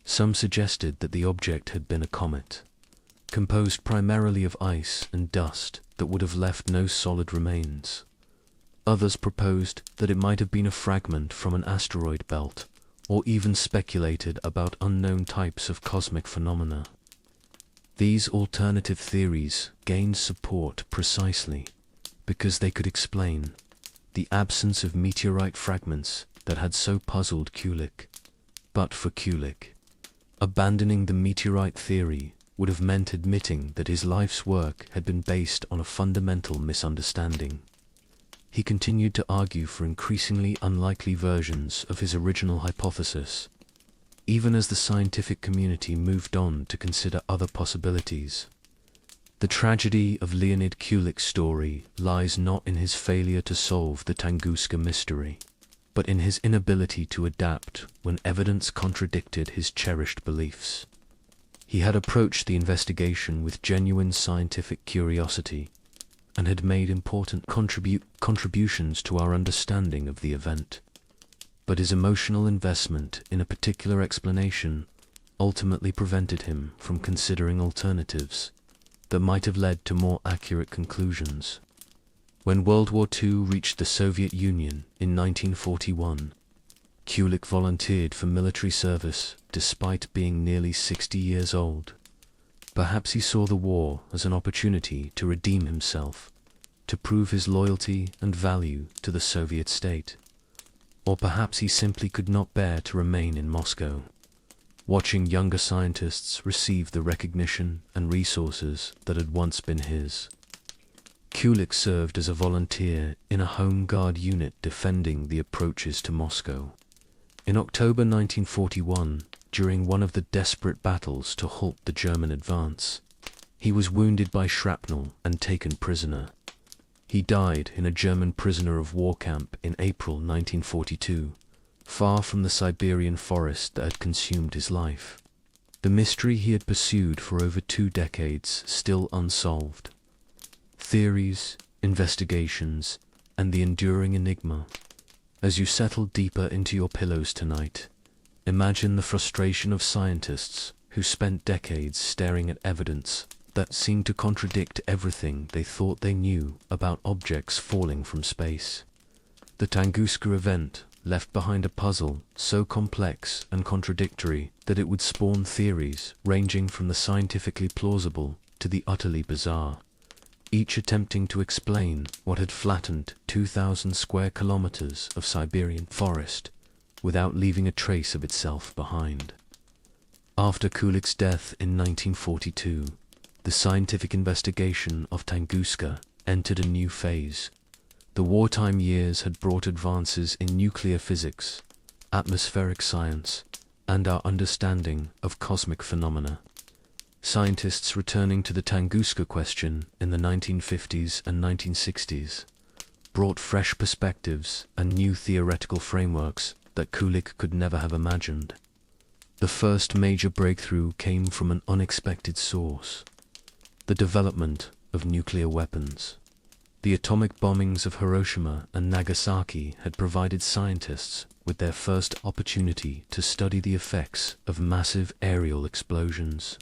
A: Some suggested that the object had been a comet, composed primarily of ice and dust that would have left no solid remains. Others proposed that it might have been a fragment from an asteroid belt, or even speculated about unknown types of cosmic phenomena. These alternative theories gained support precisely because they could explain the absence of meteorite fragments that had so puzzled Kulik. But for Kulik, abandoning the meteorite theory would have meant admitting that his life's work had been based on a fundamental misunderstanding. He continued to argue for increasingly unlikely versions of his original hypothesis, even as the scientific community moved on to consider other possibilities. The tragedy of Leonid Kulik's story lies not in his failure to solve the Tunguska mystery, but in his inability to adapt when evidence contradicted his cherished beliefs. He had approached the investigation with genuine scientific curiosity and had made important contributions to our understanding of the event. but his emotional investment in a particular explanation ultimately prevented him from considering alternatives that might have led to more accurate conclusions. When World War II reached the Soviet Union in 1941, Kulik volunteered for military service despite being nearly 60 years old. Perhaps he saw the war as an opportunity to redeem himself, to prove his loyalty and value to the Soviet state. Or perhaps he simply could not bear to remain in Moscow, watching younger scientists receive the recognition and resources that had once been his. Kulik served as a volunteer in a Home Guard unit defending the approaches to Moscow. In October 1941, during one of the desperate battles to halt the German advance, he was wounded by shrapnel and taken prisoner. He died in a German prisoner of war camp in April 1942, far from the Siberian forest that had consumed his life. The mystery he had pursued for over 2 decades still unsolved. Theories, investigations, and the enduring enigma. As you settle deeper into your pillows tonight, imagine the frustration of scientists who spent decades staring at evidence that seemed to contradict everything they thought they knew about objects falling from space. The Tunguska Event left behind a puzzle so complex and contradictory that it would spawn theories ranging from the scientifically plausible to the utterly bizarre, each attempting to explain what had flattened 2,000 square kilometers of Siberian forest without leaving a trace of itself behind. After Kulik's death in 1942, the scientific investigation of Tunguska entered a new phase. The wartime years had brought advances in nuclear physics, atmospheric science, and our understanding of cosmic phenomena. Scientists returning to the Tunguska question in the 1950s and 1960s brought fresh perspectives and new theoretical frameworks that Kulik could never have imagined. The first major breakthrough came from an unexpected source: the development of nuclear weapons. The atomic bombings of Hiroshima and Nagasaki had provided scientists with their first opportunity to study the effects of massive aerial explosions.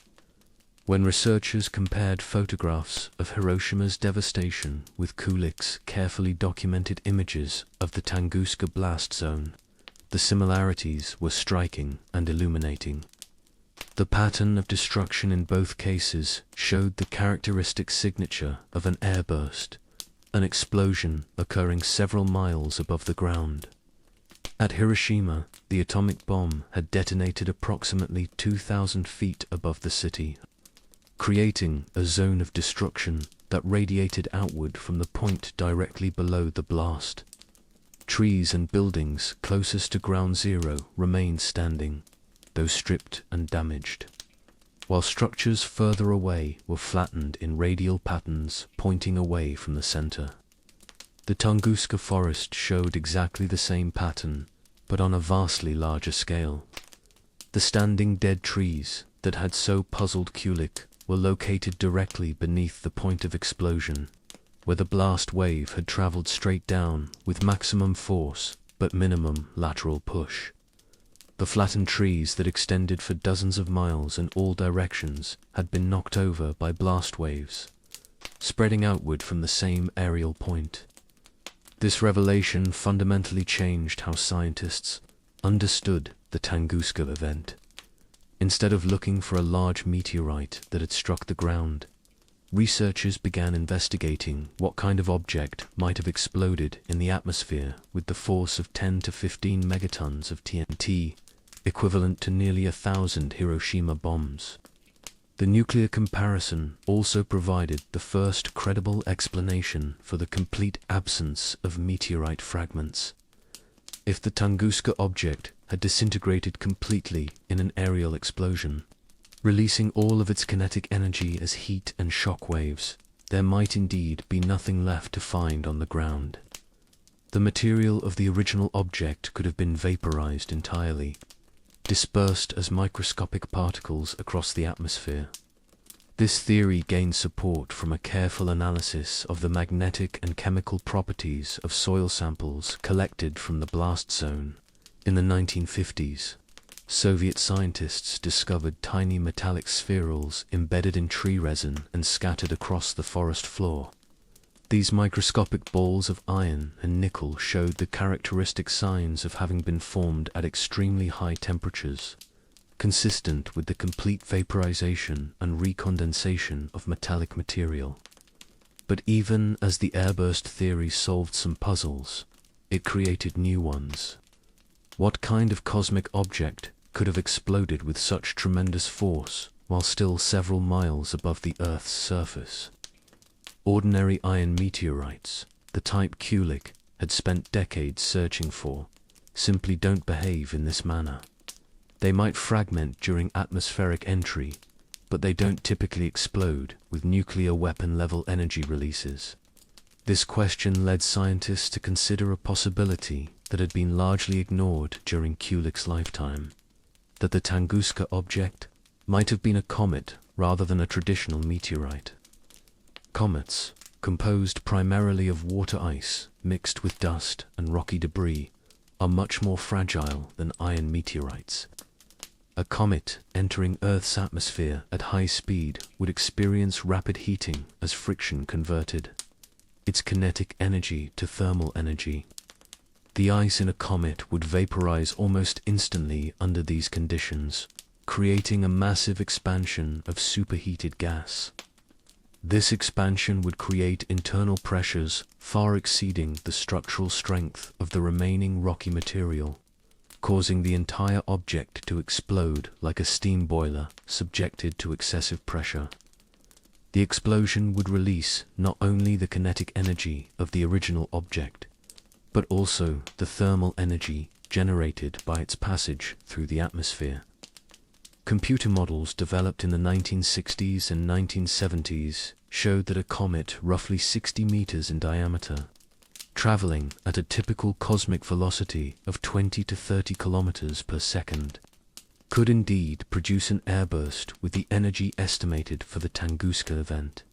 A: When researchers compared photographs of Hiroshima's devastation with Kulik's carefully documented images of the Tunguska blast zone, the similarities were striking and illuminating. The pattern of destruction in both cases showed the characteristic signature of an airburst, an explosion occurring several miles above the ground. At Hiroshima, the atomic bomb had detonated approximately 2,000 feet above the city, creating a zone of destruction that radiated outward from the point directly below the blast. Trees and buildings closest to ground zero remained standing, though stripped and damaged, while structures further away were flattened in radial patterns pointing away from the center. The Tunguska forest showed exactly the same pattern, but on a vastly larger scale. The standing dead trees that had so puzzled Kulik were located directly beneath the point of explosion, where the blast wave had traveled straight down with maximum force but minimum lateral push. The flattened trees that extended for dozens of miles in all directions had been knocked over by blast waves, spreading outward from the same aerial point. This revelation fundamentally changed how scientists understood the Tunguska event. Instead of looking for a large meteorite that had struck the ground, researchers began investigating what kind of object might have exploded in the atmosphere with the force of 10 to 15 megatons of TNT, equivalent to nearly 1,000 Hiroshima bombs. The nuclear comparison also provided the first credible explanation for the complete absence of meteorite fragments. If the Tunguska object had disintegrated completely in an aerial explosion, releasing all of its kinetic energy as heat and shock waves, there might indeed be nothing left to find on the ground. The material of the original object could have been vaporized entirely, dispersed as microscopic particles across the atmosphere. This theory gained support from a careful analysis of the magnetic and chemical properties of soil samples collected from the blast zone, In the 1950s, Soviet scientists discovered tiny metallic spherules embedded in tree resin and scattered across the forest floor. These microscopic balls of iron and nickel showed the characteristic signs of having been formed at extremely high temperatures, consistent with the complete vaporization and recondensation of metallic material. But even as the airburst theory solved some puzzles, it created new ones. What kind of cosmic object could have exploded with such tremendous force while still several miles above the Earth's surface? Ordinary iron meteorites, the type Kulik had spent decades searching for, simply don't behave in this manner. They might fragment during atmospheric entry, but they don't typically explode with nuclear weapon-level energy releases. This question led scientists to consider a possibility that had been largely ignored during Kulik's lifetime, that the Tunguska object might have been a comet rather than a traditional meteorite. Comets, composed primarily of water ice mixed with dust and rocky debris, are much more fragile than iron meteorites. A comet entering Earth's atmosphere at high speed would experience rapid heating as friction converted its kinetic energy to thermal energy. The ice in a comet would vaporize almost instantly under these conditions, creating a massive expansion of superheated gas. This expansion would create internal pressures far exceeding the structural strength of the remaining rocky material, causing the entire object to explode like a steam boiler subjected to excessive pressure. The explosion would release not only the kinetic energy of the original object, but also the thermal energy generated by its passage through the atmosphere. Computer models developed in the 1960s and 1970s showed that a comet roughly 60 meters in diameter, traveling at a typical cosmic velocity of 20 to 30 kilometers per second, could indeed produce an airburst with the energy estimated for the Tunguska event.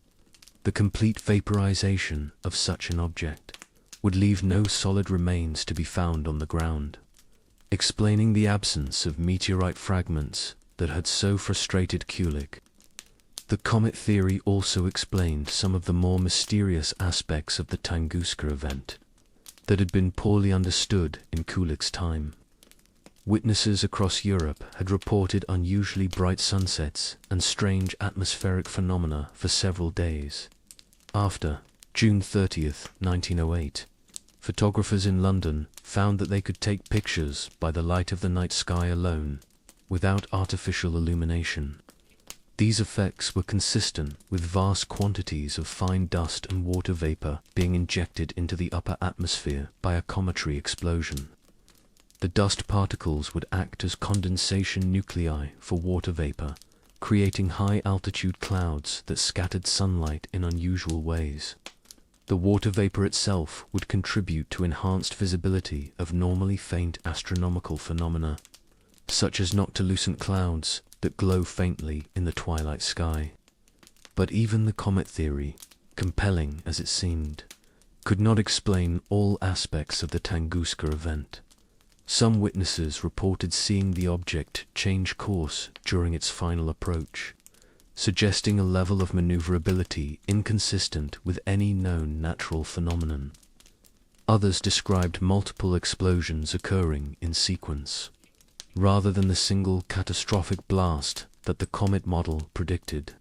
A: The complete vaporization of such an object would leave no solid remains to be found on the ground, explaining the absence of meteorite fragments that had so frustrated Kulik. The comet theory also explained some of the more mysterious aspects of the Tunguska event that had been poorly understood in Kulik's time. Witnesses across Europe had reported unusually bright sunsets and strange atmospheric phenomena for several days. After June 30th, 1908, photographers in London found that they could take pictures by the light of the night sky alone, without artificial illumination. These effects were consistent with vast quantities of fine dust and water vapor being injected into the upper atmosphere by a cometary explosion. The dust particles would act as condensation nuclei for water vapor, creating high-altitude clouds that scattered sunlight in unusual ways. The water vapor itself would contribute to enhanced visibility of normally faint astronomical phenomena, such as noctilucent clouds that glow faintly in the twilight sky. But even the comet theory, compelling as it seemed, could not explain all aspects of the Tunguska event. Some witnesses reported seeing the object change course during its final approach, suggesting a level of maneuverability inconsistent with any known natural phenomenon. Others described multiple explosions occurring in sequence, rather than the single catastrophic blast that the comet model predicted.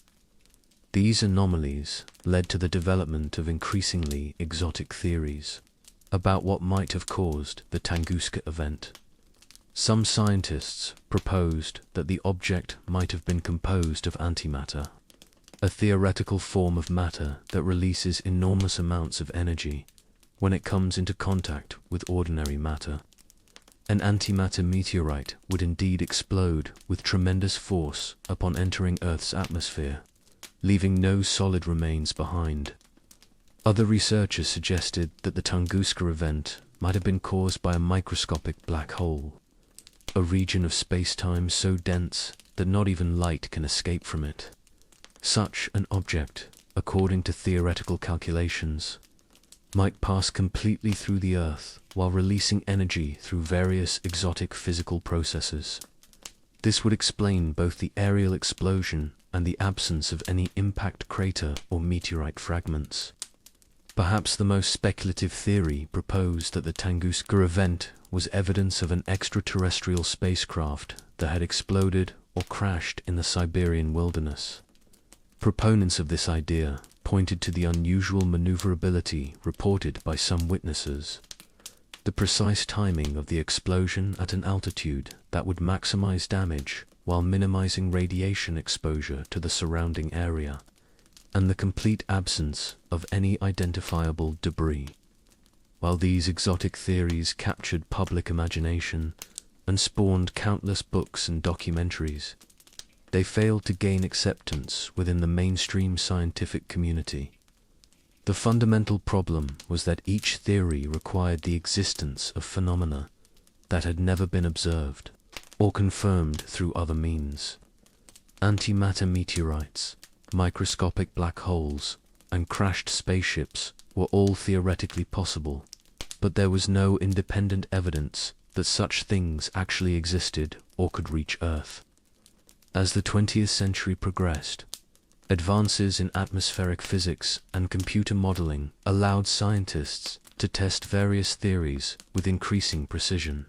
A: These anomalies led to the development of increasingly exotic theories about what might have caused the Tunguska event. Some scientists proposed that the object might have been composed of antimatter, a theoretical form of matter that releases enormous amounts of energy when it comes into contact with ordinary matter. An antimatter meteorite would indeed explode with tremendous force upon entering Earth's atmosphere, leaving no solid remains behind. Other researchers suggested that the Tunguska event might have been caused by a microscopic black hole, a region of space-time so dense that not even light can escape from it. Such an object, according to theoretical calculations, might pass completely through the Earth while releasing energy through various exotic physical processes. This would explain both the aerial explosion and the absence of any impact crater or meteorite fragments. Perhaps the most speculative theory proposed that the Tunguska event was evidence of an extraterrestrial spacecraft that had exploded or crashed in the Siberian wilderness. Proponents of this idea pointed to the unusual maneuverability reported by some witnesses, the precise timing of the explosion at an altitude that would maximize damage while minimizing radiation exposure to the surrounding area, and the complete absence of any identifiable debris. While these exotic theories captured public imagination and spawned countless books and documentaries, they failed to gain acceptance within the mainstream scientific community. The fundamental problem was that each theory required the existence of phenomena that had never been observed or confirmed through other means. Antimatter meteorites, microscopic black holes, and crashed spaceships were all theoretically possible, but there was no independent evidence that such things actually existed or could reach Earth. As the 20th century progressed, advances in atmospheric physics and computer modeling allowed scientists to test various theories with increasing precision.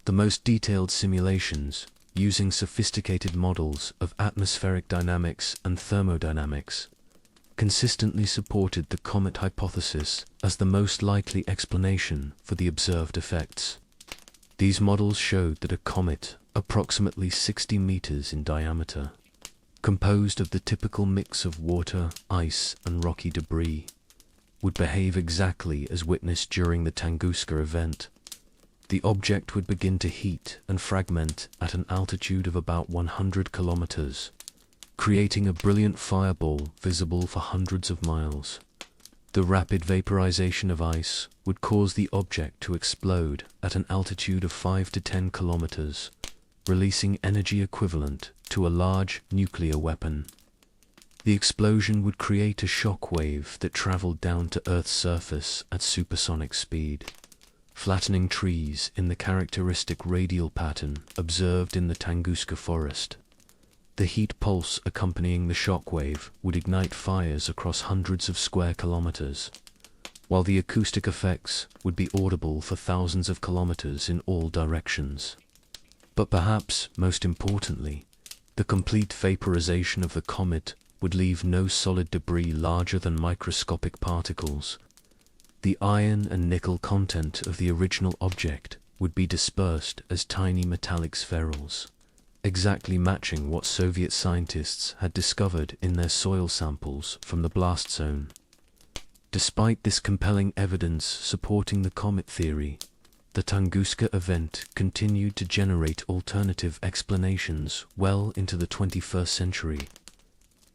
A: The most detailed simulations, using sophisticated models of atmospheric dynamics and thermodynamics, consistently supported the comet hypothesis as the most likely explanation for the observed effects. These models showed that a comet, approximately 60 meters in diameter, composed of the typical mix of water, ice, and rocky debris, would behave exactly as witnessed during the Tunguska event. The object would begin to heat and fragment at an altitude of about 100 kilometers, creating a brilliant fireball visible for hundreds of miles. The rapid vaporization of ice would cause the object to explode at an altitude of 5 to 10 kilometers, releasing energy equivalent to a large nuclear weapon. The explosion would create a shock wave that traveled down to Earth's surface at supersonic speed, flattening trees in the characteristic radial pattern observed in the Tunguska forest. The heat pulse accompanying the shock wave would ignite fires across hundreds of square kilometers, while the acoustic effects would be audible for thousands of kilometers in all directions. But perhaps most importantly, the complete vaporization of the comet would leave no solid debris larger than microscopic particles. The iron and nickel content of the original object would be dispersed as tiny metallic spherules, exactly matching what Soviet scientists had discovered in their soil samples from the blast zone. Despite this compelling evidence supporting the comet theory, the Tunguska event continued to generate alternative explanations well into the 21st century.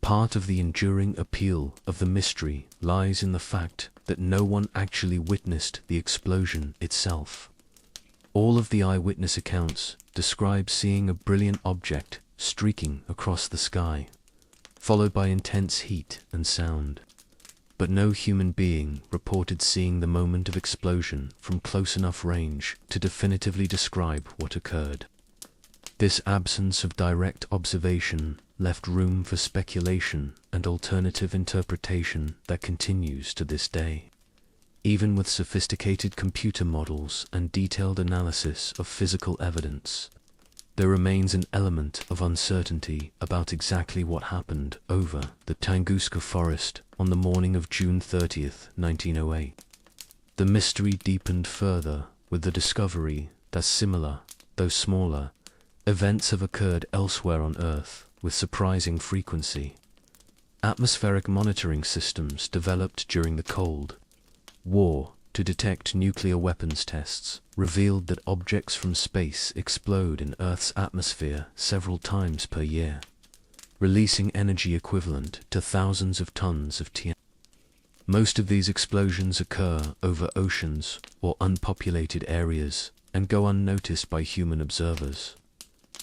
A: Part of the enduring appeal of the mystery lies in the fact that no one actually witnessed the explosion itself. All of the eyewitness accounts describe seeing a brilliant object streaking across the sky, followed by intense heat and sound. But no human being reported seeing the moment of explosion from close enough range to definitively describe what occurred. This absence of direct observation left room for speculation and alternative interpretation that continues to this day. Even with sophisticated computer models and detailed analysis of physical evidence, there remains an element of uncertainty about exactly what happened over the Tunguska forest on the morning of June 30th, 1908. The mystery deepened further with the discovery that similar, though smaller, events have occurred elsewhere on Earth with surprising frequency. Atmospheric monitoring systems developed during the Cold War to detect nuclear weapons tests revealed that objects from space explode in Earth's atmosphere several times per year, releasing energy equivalent to thousands of tons of TNT. Most of these explosions occur over oceans or unpopulated areas and go unnoticed by human observers.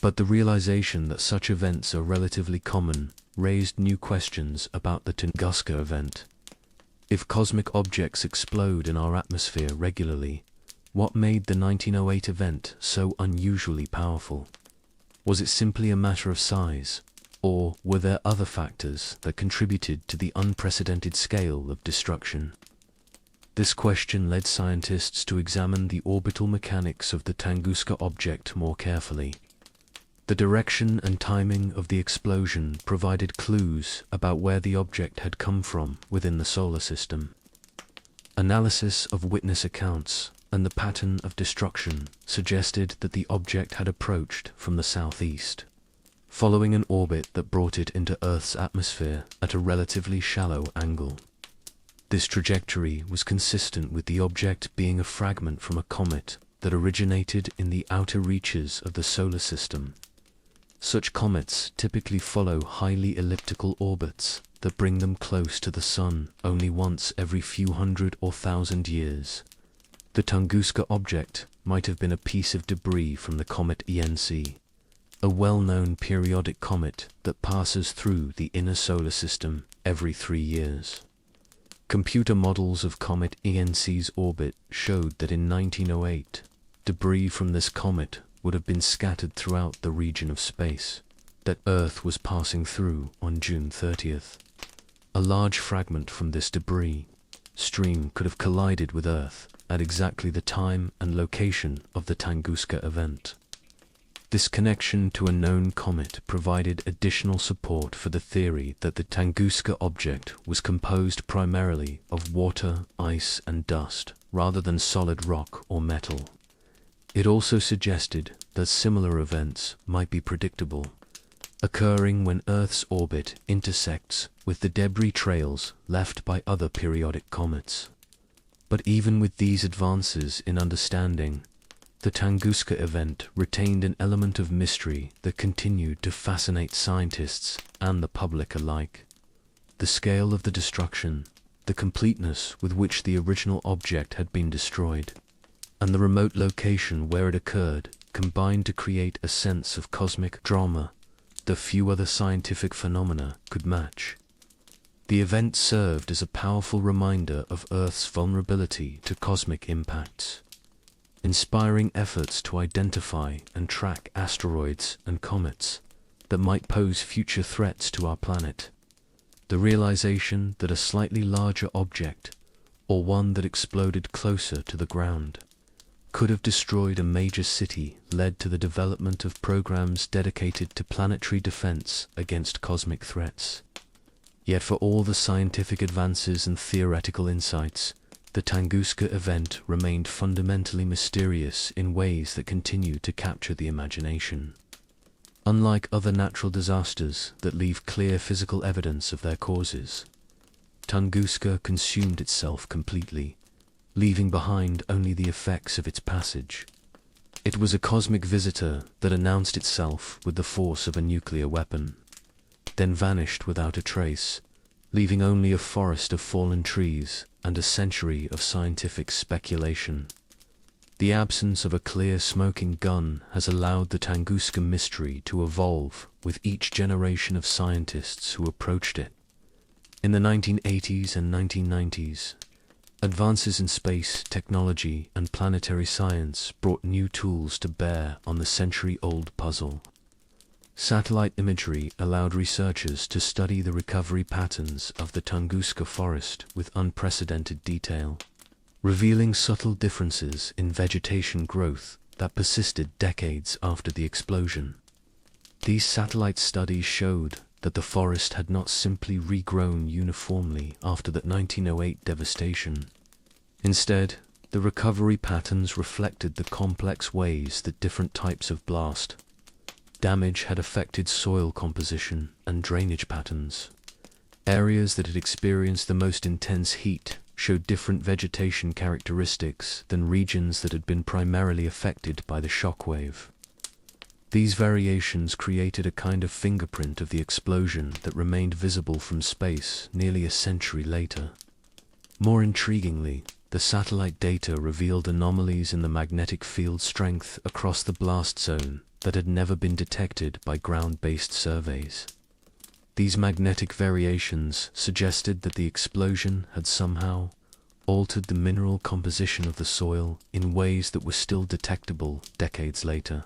A: But the realization that such events are relatively common raised new questions about the Tunguska event. If cosmic objects explode in our atmosphere regularly, what made the 1908 event so unusually powerful? Was it simply a matter of size, or were there other factors that contributed to the unprecedented scale of destruction? This question led scientists to examine the orbital mechanics of the Tunguska object more carefully. The direction and timing of the explosion provided clues about where the object had come from within the solar system. Analysis of witness accounts and the pattern of destruction suggested that the object had approached from the southeast, following an orbit that brought it into Earth's atmosphere at a relatively shallow angle. This trajectory was consistent with the object being a fragment from a comet that originated in the outer reaches of the solar system. Such comets typically follow highly elliptical orbits that bring them close to the Sun only once every few hundred or thousand years. The Tunguska object might have been a piece of debris from the comet ENC, a well-known periodic comet that passes through the inner solar system every 3 years. Computer models of comet ENC's orbit showed that in 1908, debris from this comet would have been scattered throughout the region of space that Earth was passing through on June 30th. A large fragment from this debris stream could have collided with Earth at exactly the time and location of the Tunguska event. This connection to a known comet provided additional support for the theory that the Tunguska object was composed primarily of water, ice, and dust, rather than solid rock or metal. It also suggested that similar events might be predictable, occurring when Earth's orbit intersects with the debris trails left by other periodic comets. But even with these advances in understanding, the Tunguska event retained an element of mystery that continued to fascinate scientists and the public alike. The scale of the destruction, the completeness with which the original object had been destroyed, and the remote location where it occurred combined to create a sense of cosmic drama that few other scientific phenomena could match. The event served as a powerful reminder of Earth's vulnerability to cosmic impacts, inspiring efforts to identify and track asteroids and comets that might pose future threats to our planet. The realization that a slightly larger object, or one that exploded closer to the ground, could have destroyed a major city led to the development of programs dedicated to planetary defense against cosmic threats. Yet for all the scientific advances and theoretical insights, the Tunguska event remained fundamentally mysterious in ways that continue to capture the imagination. Unlike other natural disasters that leave clear physical evidence of their causes, Tunguska consumed itself completely, leaving behind only the effects of its passage. It was a cosmic visitor that announced itself with the force of a nuclear weapon, then vanished without a trace, leaving only a forest of fallen trees and a century of scientific speculation. The absence of a clear smoking gun has allowed the Tunguska mystery to evolve with each generation of scientists who approached it. In the 1980s and 1990s, advances in space, technology, and planetary science brought new tools to bear on the century-old puzzle. Satellite imagery allowed researchers to study the recovery patterns of the Tunguska forest with unprecedented detail, revealing subtle differences in vegetation growth that persisted decades after the explosion. These satellite studies showed that the forest had not simply regrown uniformly after the 1908 devastation. Instead, the recovery patterns reflected the complex ways that different types of blast damage had affected soil composition and drainage patterns. Areas that had experienced the most intense heat showed different vegetation characteristics than regions that had been primarily affected by the shockwave. These variations created a kind of fingerprint of the explosion that remained visible from space nearly a century later. More intriguingly, the satellite data revealed anomalies in the magnetic field strength across the blast zone that had never been detected by ground-based surveys. These magnetic variations suggested that the explosion had somehow altered the mineral composition of the soil in ways that were still detectable decades later.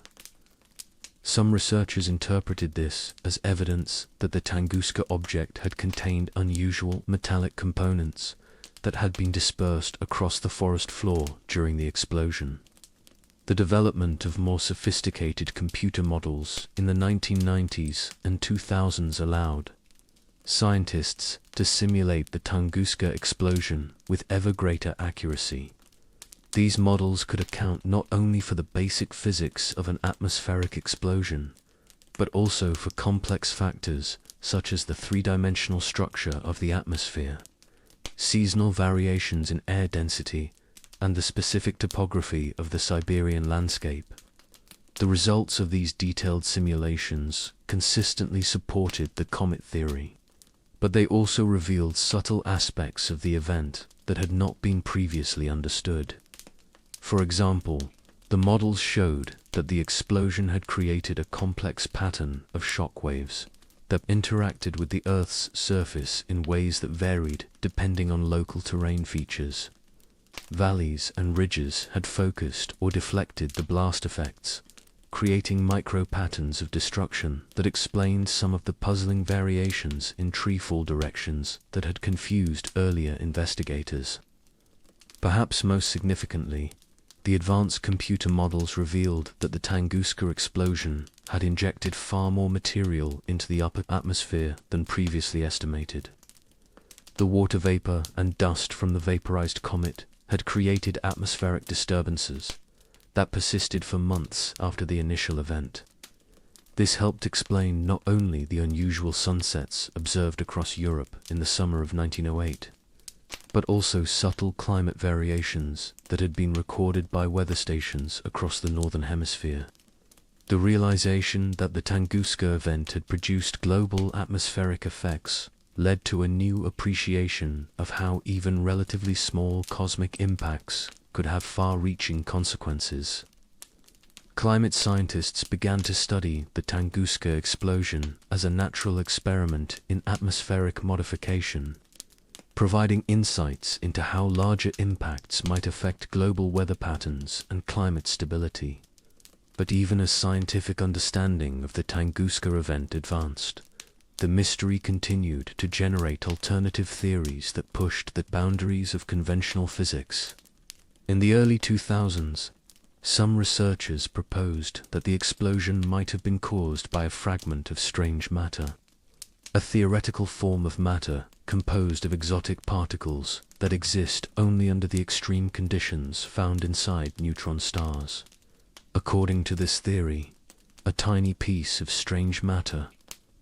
A: Some researchers interpreted this as evidence that the Tunguska object had contained unusual metallic components that had been dispersed across the forest floor during the explosion. The development of more sophisticated computer models in the 1990s and 2000s allowed scientists to simulate the Tunguska explosion with ever greater accuracy. These models could account not only for the basic physics of an atmospheric explosion, but also for complex factors such as the three-dimensional structure of the atmosphere, seasonal variations in air density, and the specific topography of the Siberian landscape. The results of these detailed simulations consistently supported the comet theory, but they also revealed subtle aspects of the event that had not been previously understood. For example, the models showed that the explosion had created a complex pattern of shock waves that interacted with the Earth's surface in ways that varied depending on local terrain features. Valleys and ridges had focused or deflected the blast effects, creating micro-patterns of destruction that explained some of the puzzling variations in treefall directions that had confused earlier investigators. Perhaps most significantly, the advanced computer models revealed that the Tunguska explosion had injected far more material into the upper atmosphere than previously estimated. The water vapor and dust from the vaporized comet had created atmospheric disturbances that persisted for months after the initial event. This helped explain not only the unusual sunsets observed across Europe in the summer of 1908, but also subtle climate variations that had been recorded by weather stations across the northern hemisphere. The realization that the Tunguska event had produced global atmospheric effects led to a new appreciation of how even relatively small cosmic impacts could have far-reaching consequences. Climate scientists began to study the Tunguska explosion as a natural experiment in atmospheric modification, providing insights into how larger impacts might affect global weather patterns and climate stability. But even as scientific understanding of the Tunguska event advanced, the mystery continued to generate alternative theories that pushed the boundaries of conventional physics. In the early 2000s, some researchers proposed that the explosion might have been caused by a fragment of strange matter, a theoretical form of matter composed of exotic particles that exist only under the extreme conditions found inside neutron stars. According to this theory, a tiny piece of strange matter,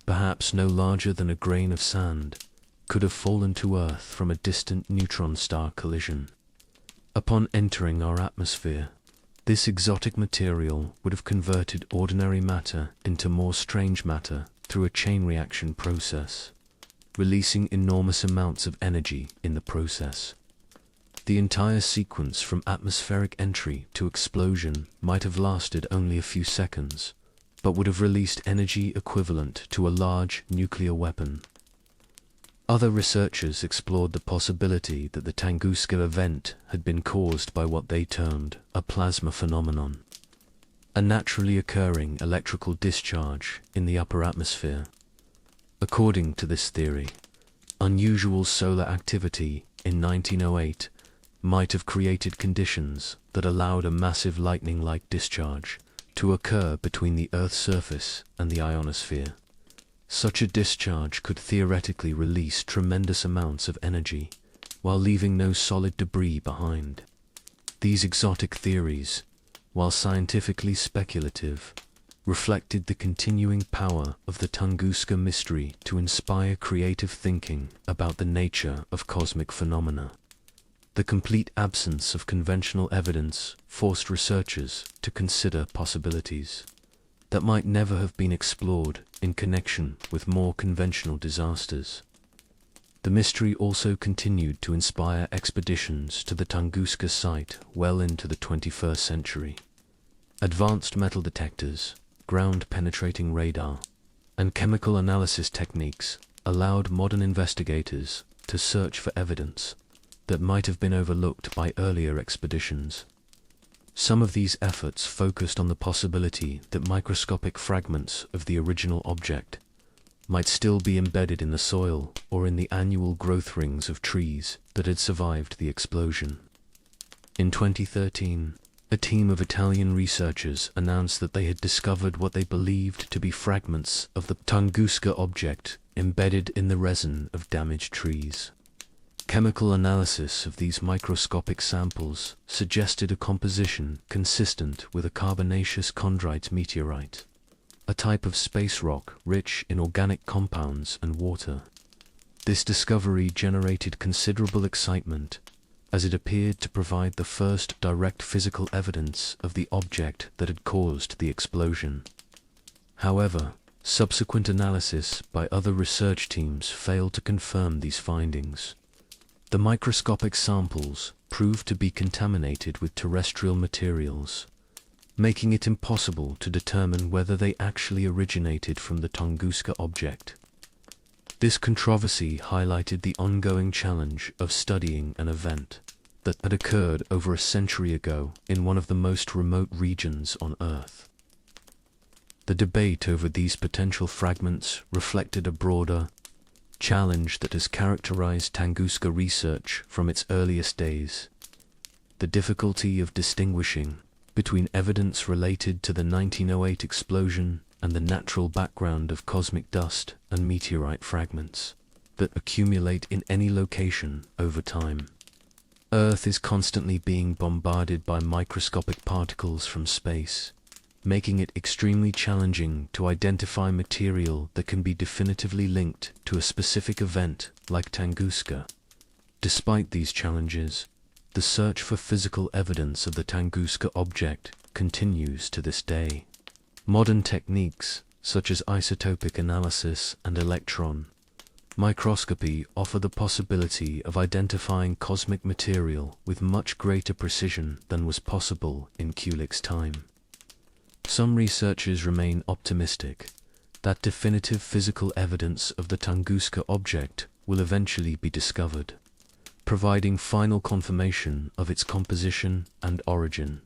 A: perhaps no larger than a grain of sand, could have fallen to Earth from a distant neutron star collision. Upon entering our atmosphere, this exotic material would have converted ordinary matter into more strange matter through a chain reaction process, releasing enormous amounts of energy in the process. The entire sequence from atmospheric entry to explosion might have lasted only a few seconds, but would have released energy equivalent to a large nuclear weapon. Other researchers explored the possibility that the Tunguska event had been caused by what they termed a plasma phenomenon, a naturally occurring electrical discharge in the upper atmosphere. According to this theory, unusual solar activity in 1908 might have created conditions that allowed a massive lightning-like discharge to occur between the Earth's surface and the ionosphere. Such a discharge could theoretically release tremendous amounts of energy, while leaving no solid debris behind. These exotic theories, while scientifically speculative, reflected the continuing power of the Tunguska mystery to inspire creative thinking about the nature of cosmic phenomena. The complete absence of conventional evidence forced researchers to consider possibilities that might never have been explored in connection with more conventional disasters. The mystery also continued to inspire expeditions to the Tunguska site well into the 21st century. Advanced metal detectors, ground-penetrating radar, and chemical analysis techniques allowed modern investigators to search for evidence that might have been overlooked by earlier expeditions. Some of these efforts focused on the possibility that microscopic fragments of the original object might still be embedded in the soil or in the annual growth rings of trees that had survived the explosion. In 2013, a team of Italian researchers announced that they had discovered what they believed to be fragments of the Tunguska object embedded in the resin of damaged trees. Chemical analysis of these microscopic samples suggested a composition consistent with a carbonaceous chondrite meteorite, a type of space rock rich in organic compounds and water. This discovery generated considerable excitement, as it appeared to provide the first direct physical evidence of the object that had caused the explosion. However, subsequent analysis by other research teams failed to confirm these findings. The microscopic samples proved to be contaminated with terrestrial materials, making it impossible to determine whether they actually originated from the Tunguska object. This controversy highlighted the ongoing challenge of studying an event that had occurred over a century ago in one of the most remote regions on Earth. The debate over these potential fragments reflected a broader challenge that has characterized Tunguska research from its earliest days: the difficulty of distinguishing between evidence related to the 1908 explosion and the natural background of cosmic dust and meteorite fragments that accumulate in any location over time. Earth is constantly being bombarded by microscopic particles from space, making it extremely challenging to identify material that can be definitively linked to a specific event like Tunguska. Despite these challenges, the search for physical evidence of the Tunguska object continues to this day. Modern techniques, such as isotopic analysis and electron microscopy, offer the possibility of identifying cosmic material with much greater precision than was possible in Kulik's time. Some researchers remain optimistic that definitive physical evidence of the Tunguska object will eventually be discovered, providing final confirmation of its composition and origin.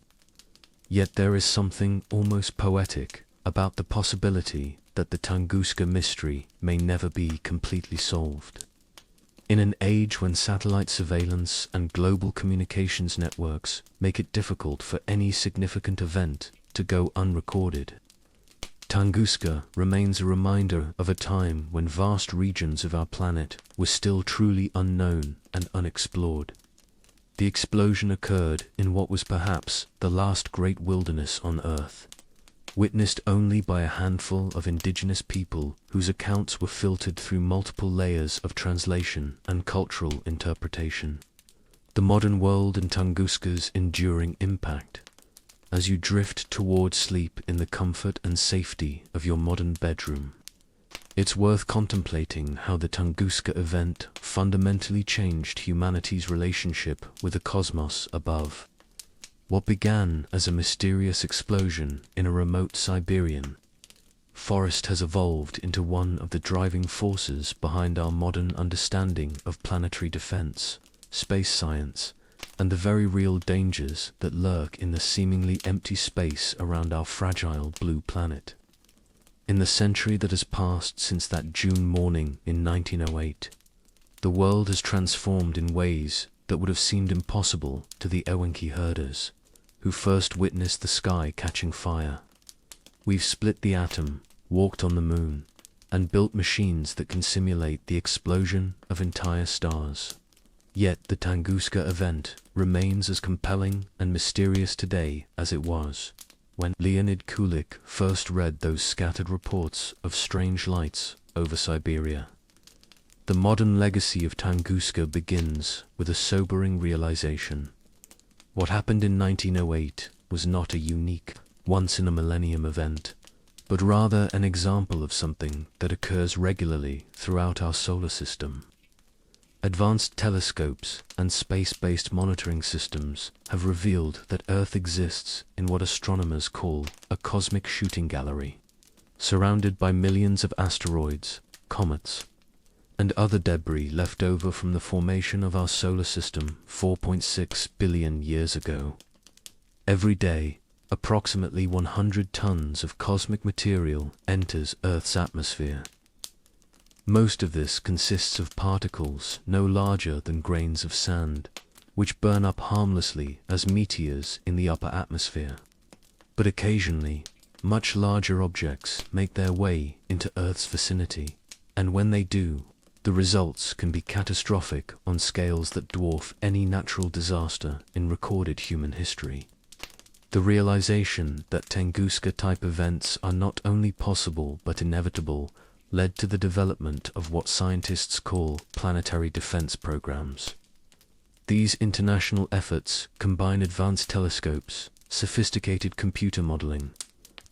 A: Yet there is something almost poetic about the possibility that the Tunguska mystery may never be completely solved. In an age when satellite surveillance and global communications networks make it difficult for any significant event to go unrecorded, Tunguska remains a reminder of a time when vast regions of our planet were still truly unknown and unexplored. The explosion occurred in what was perhaps the last great wilderness on Earth, witnessed only by a handful of indigenous people whose accounts were filtered through multiple layers of translation and cultural interpretation. The modern world and Tunguska's enduring impact. As you drift toward sleep in the comfort and safety of your modern bedroom, it's worth contemplating how the Tunguska event fundamentally changed humanity's relationship with the cosmos above. What began as a mysterious explosion in a remote Siberian forest has evolved into one of the driving forces behind our modern understanding of planetary defense, space science, and the very real dangers that lurk in the seemingly empty space around our fragile blue planet. In the century that has passed since that June morning in 1908, the world has transformed in ways that would have seemed impossible to the Ewenki herders, who first witnessed the sky catching fire. We've split the atom, walked on the moon, and built machines that can simulate the explosion of entire stars. Yet the Tunguska event remains as compelling and mysterious today as it was when Leonid Kulik first read those scattered reports of strange lights over Siberia. The modern legacy of Tunguska begins with a sobering realization. What happened in 1908 was not a unique, once-in-a-millennium event, but rather an example of something that occurs regularly throughout our solar system. Advanced telescopes and space-based monitoring systems have revealed that Earth exists in what astronomers call a cosmic shooting gallery, surrounded by millions of asteroids, comets, and other debris left over from the formation of our solar system 4.6 billion years ago. Every day, approximately 100 tons of cosmic material enters Earth's atmosphere. Most of this consists of particles no larger than grains of sand, which burn up harmlessly as meteors in the upper atmosphere. But occasionally, much larger objects make their way into Earth's vicinity, and when they do, the results can be catastrophic on scales that dwarf any natural disaster in recorded human history. The realization that Tunguska-type events are not only possible but inevitable led to the development of what scientists call planetary defense programs. These international efforts combine advanced telescopes, sophisticated computer modeling,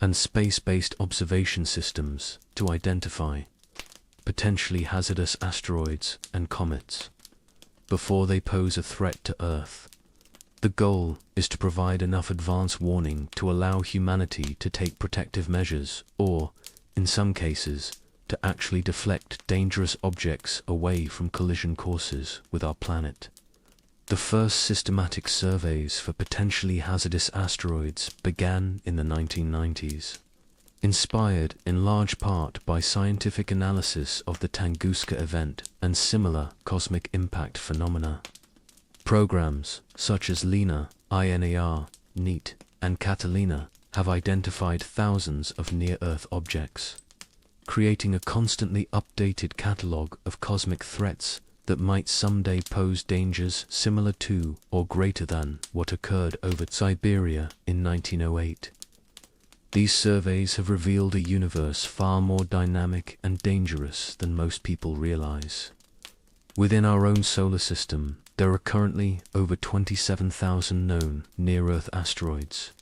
A: and space-based observation systems to identify potentially hazardous asteroids and comets before they pose a threat to Earth. The goal is to provide enough advance warning to allow humanity to take protective measures or, in some cases, to actually deflect dangerous objects away from collision courses with our planet. The first systematic surveys for potentially hazardous asteroids began in the 1990s, inspired in large part by scientific analysis of the Tunguska Event and similar cosmic impact phenomena. Programs such as LINAR, NEAT, and Catalina have identified thousands of near-Earth objects, creating a constantly updated catalogue of cosmic threats that might someday pose dangers similar to or greater than what occurred over Siberia in 1908. These surveys have revealed a universe far more dynamic and dangerous than most people realize. Within our own solar system, there are currently over 27,000 known near-Earth asteroids,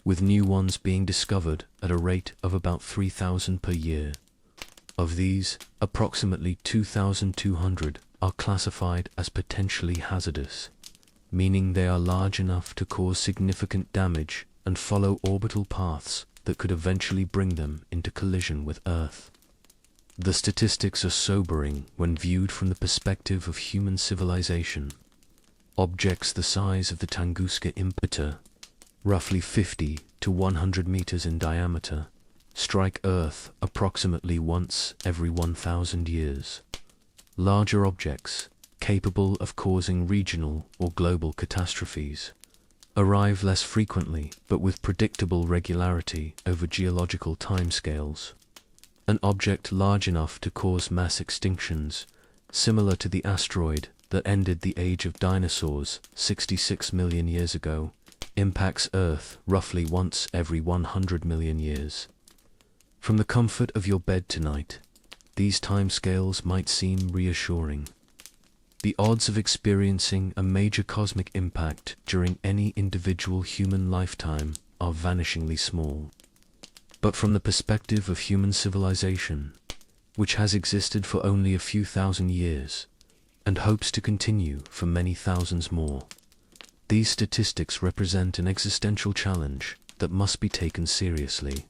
A: with new ones being discovered at a rate of about 3,000 per year. Of these, approximately 2,200 are classified as potentially hazardous, meaning they are large enough to cause significant damage and follow orbital paths that could eventually bring them into collision with Earth. The statistics are sobering when viewed from the perspective of human civilization. Objects the size of the Tunguska Impeter, roughly 50 to 100 meters in diameter, strike Earth approximately once every 1,000 years. Larger objects, capable of causing regional or global catastrophes, arrive less frequently but with predictable regularity over geological timescales. An object large enough to cause mass extinctions, similar to the asteroid that ended the age of dinosaurs 66 million years ago, impacts Earth roughly once every 100 million years. From the comfort of your bed tonight, these timescales might seem reassuring. The odds of experiencing a major cosmic impact during any individual human lifetime are vanishingly small. But from the perspective of human civilization, which has existed for only a few thousand years, and hopes to continue for many thousands more, these statistics represent an existential challenge that must be taken seriously.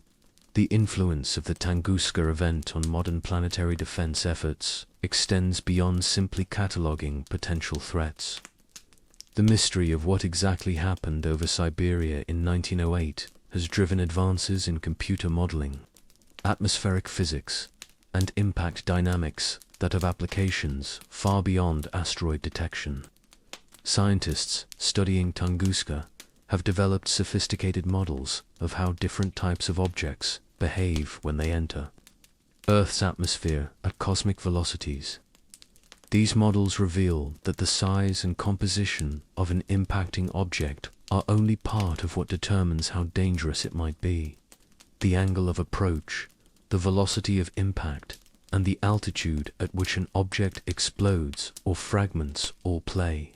A: The influence of the Tunguska Event on modern planetary defense efforts extends beyond simply cataloging potential threats. The mystery of what exactly happened over Siberia in 1908 has driven advances in computer modeling, atmospheric physics, and impact dynamics that have applications far beyond asteroid detection. Scientists studying Tunguska have developed sophisticated models of how different types of objects behave when they enter Earth's atmosphere at cosmic velocities. These models reveal that the size and composition of an impacting object are only part of what determines how dangerous it might be. The angle of approach, the velocity of impact, and the altitude at which an object explodes or fragments all play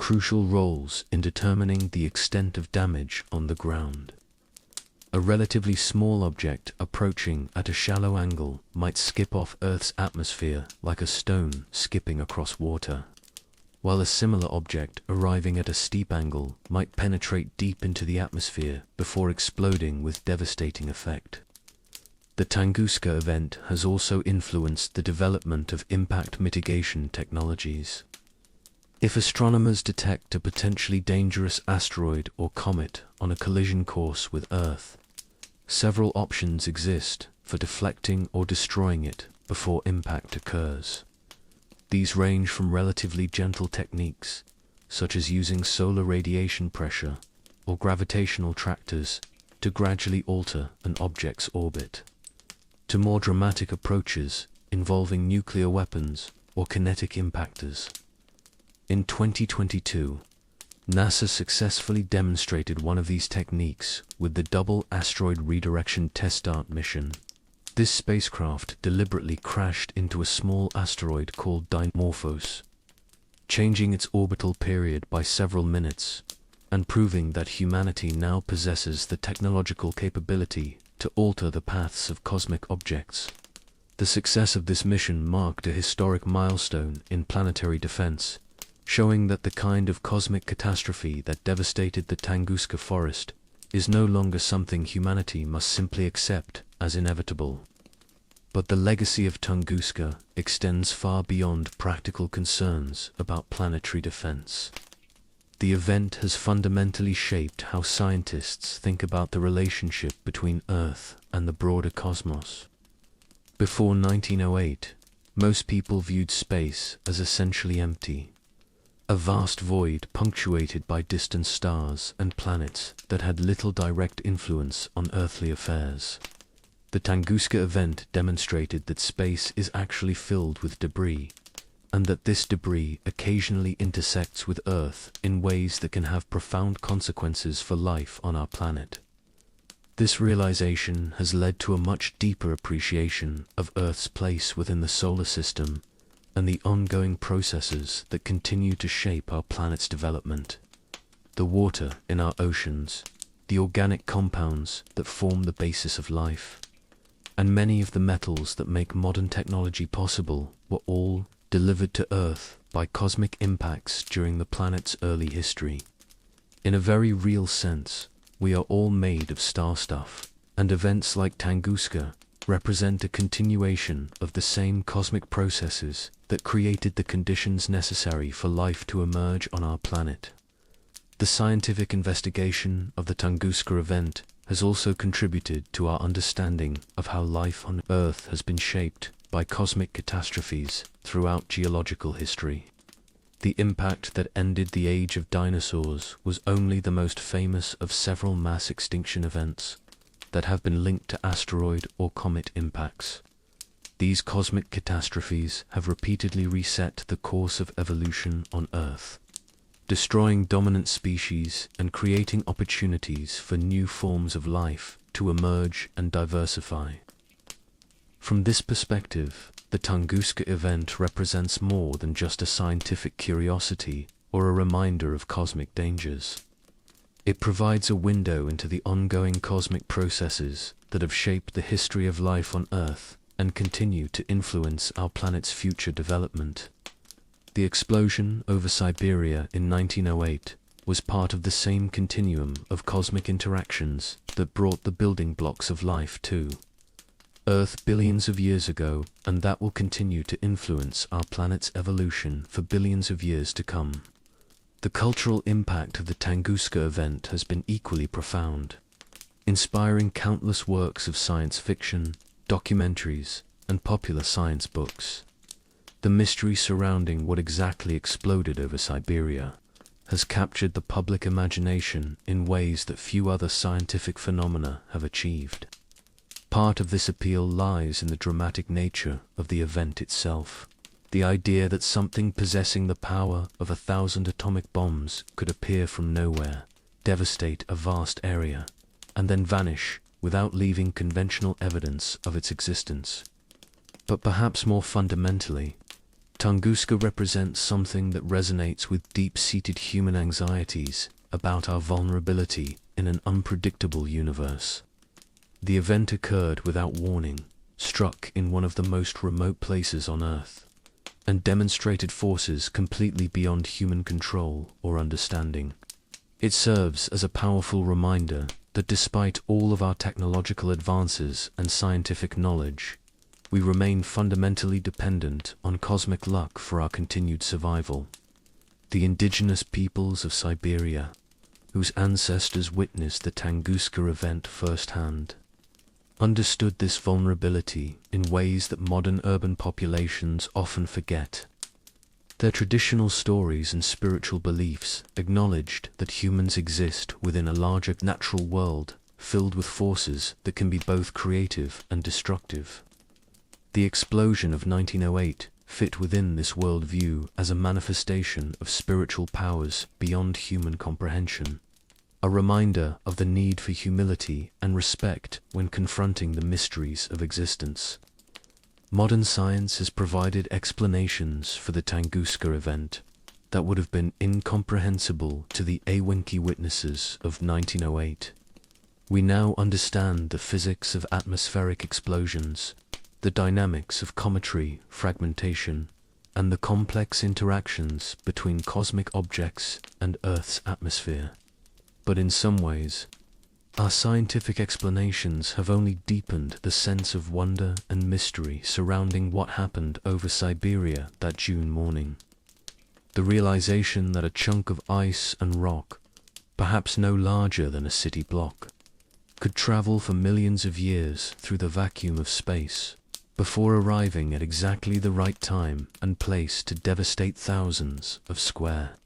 A: crucial roles in determining the extent of damage on the ground. A relatively small object approaching at a shallow angle might skip off Earth's atmosphere like a stone skipping across water, while a similar object arriving at a steep angle might penetrate deep into the atmosphere before exploding with devastating effect. The Tunguska event has also influenced the development of impact mitigation technologies. If astronomers detect a potentially dangerous asteroid or comet on a collision course with Earth, several options exist for deflecting or destroying it before impact occurs. These range from relatively gentle techniques, such as using solar radiation pressure or gravitational tractors to gradually alter an object's orbit, to more dramatic approaches involving nuclear weapons or kinetic impactors. In 2022, NASA successfully demonstrated one of these techniques with the Double Asteroid Redirection Test Start mission. This spacecraft deliberately crashed into a small asteroid called Dimorphos, changing its orbital period by several minutes, and proving that humanity now possesses the technological capability to alter the paths of cosmic objects. The success of this mission marked a historic milestone in planetary defense, showing that the kind of cosmic catastrophe that devastated the Tunguska forest is no longer something humanity must simply accept as inevitable. But the legacy of Tunguska extends far beyond practical concerns about planetary defense. The event has fundamentally shaped how scientists think about the relationship between Earth and the broader cosmos. Before 1908, most people viewed space as essentially empty, a vast void punctuated by distant stars and planets that had little direct influence on earthly affairs. The Tunguska event demonstrated that space is actually filled with debris, and that this debris occasionally intersects with Earth in ways that can have profound consequences for life on our planet. This realization has led to a much deeper appreciation of Earth's place within the solar system and the ongoing processes that continue to shape our planet's development. The water in our oceans, the organic compounds that form the basis of life, and many of the metals that make modern technology possible were all delivered to Earth by cosmic impacts during the planet's early history. In a very real sense, we are all made of star stuff, and events like Tunguska represent a continuation of the same cosmic processes that created the conditions necessary for life to emerge on our planet. The scientific investigation of the Tunguska event has also contributed to our understanding of how life on Earth has been shaped by cosmic catastrophes throughout geological history. The impact that ended the age of dinosaurs was only the most famous of several mass extinction events that have been linked to asteroid or comet impacts. These cosmic catastrophes have repeatedly reset the course of evolution on Earth, destroying dominant species and creating opportunities for new forms of life to emerge and diversify. From this perspective, the Tunguska event represents more than just a scientific curiosity or a reminder of cosmic dangers. It provides a window into the ongoing cosmic processes that have shaped the history of life on Earth and continue to influence our planet's future development. The explosion over Siberia in 1908 was part of the same continuum of cosmic interactions that brought the building blocks of life to Earth billions of years ago, and that will continue to influence our planet's evolution for billions of years to come. The cultural impact of the Tunguska event has been equally profound, inspiring countless works of science fiction, documentaries, and popular science books. The mystery surrounding what exactly exploded over Siberia has captured the public imagination in ways that few other scientific phenomena have achieved. Part of this appeal lies in the dramatic nature of the event itself. The idea that something possessing the power of 1,000 atomic bombs could appear from nowhere, devastate a vast area, and then vanish without leaving conventional evidence of its existence. But perhaps more fundamentally, Tunguska represents something that resonates with deep-seated human anxieties about our vulnerability in an unpredictable universe. The event occurred without warning, struck in one of the most remote places on Earth, and demonstrated forces completely beyond human control or understanding. It serves as a powerful reminder that despite all of our technological advances and scientific knowledge, we remain fundamentally dependent on cosmic luck for our continued survival. The indigenous peoples of Siberia, whose ancestors witnessed the Tunguska event firsthand, understood this vulnerability in ways that modern urban populations often forget. Their traditional stories and spiritual beliefs acknowledged that humans exist within a larger natural world filled with forces that can be both creative and destructive. The explosion of 1908 fit within this worldview as a manifestation of spiritual powers beyond human comprehension, a reminder of the need for humility and respect when confronting the mysteries of existence. Modern science has provided explanations for the Tunguska event that would have been incomprehensible to the Awinki witnesses of 1908. We now understand the physics of atmospheric explosions, the dynamics of cometary fragmentation, and the complex interactions between cosmic objects and Earth's atmosphere. But in some ways, our scientific explanations have only deepened the sense of wonder and mystery surrounding what happened over Siberia that June morning. The realization that a chunk of ice and rock, perhaps no larger than a city block, could travel for millions of years through the vacuum of space before arriving at exactly the right time and place to devastate thousands of square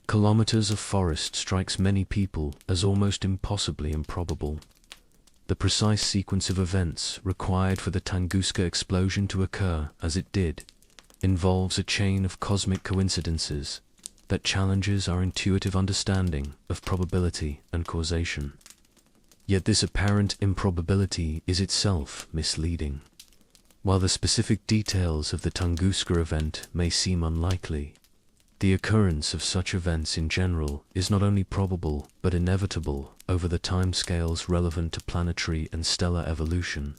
A: kilometers of forest strikes many people as almost impossibly improbable. The precise sequence of events required for the Tunguska explosion to occur as it did involves a chain of cosmic coincidences that challenges our intuitive understanding of probability and causation. Yet this apparent improbability is itself misleading. While the specific details of the Tunguska event may seem unlikely, the occurrence of such events in general is not only probable but inevitable over the timescales relevant to planetary and stellar evolution.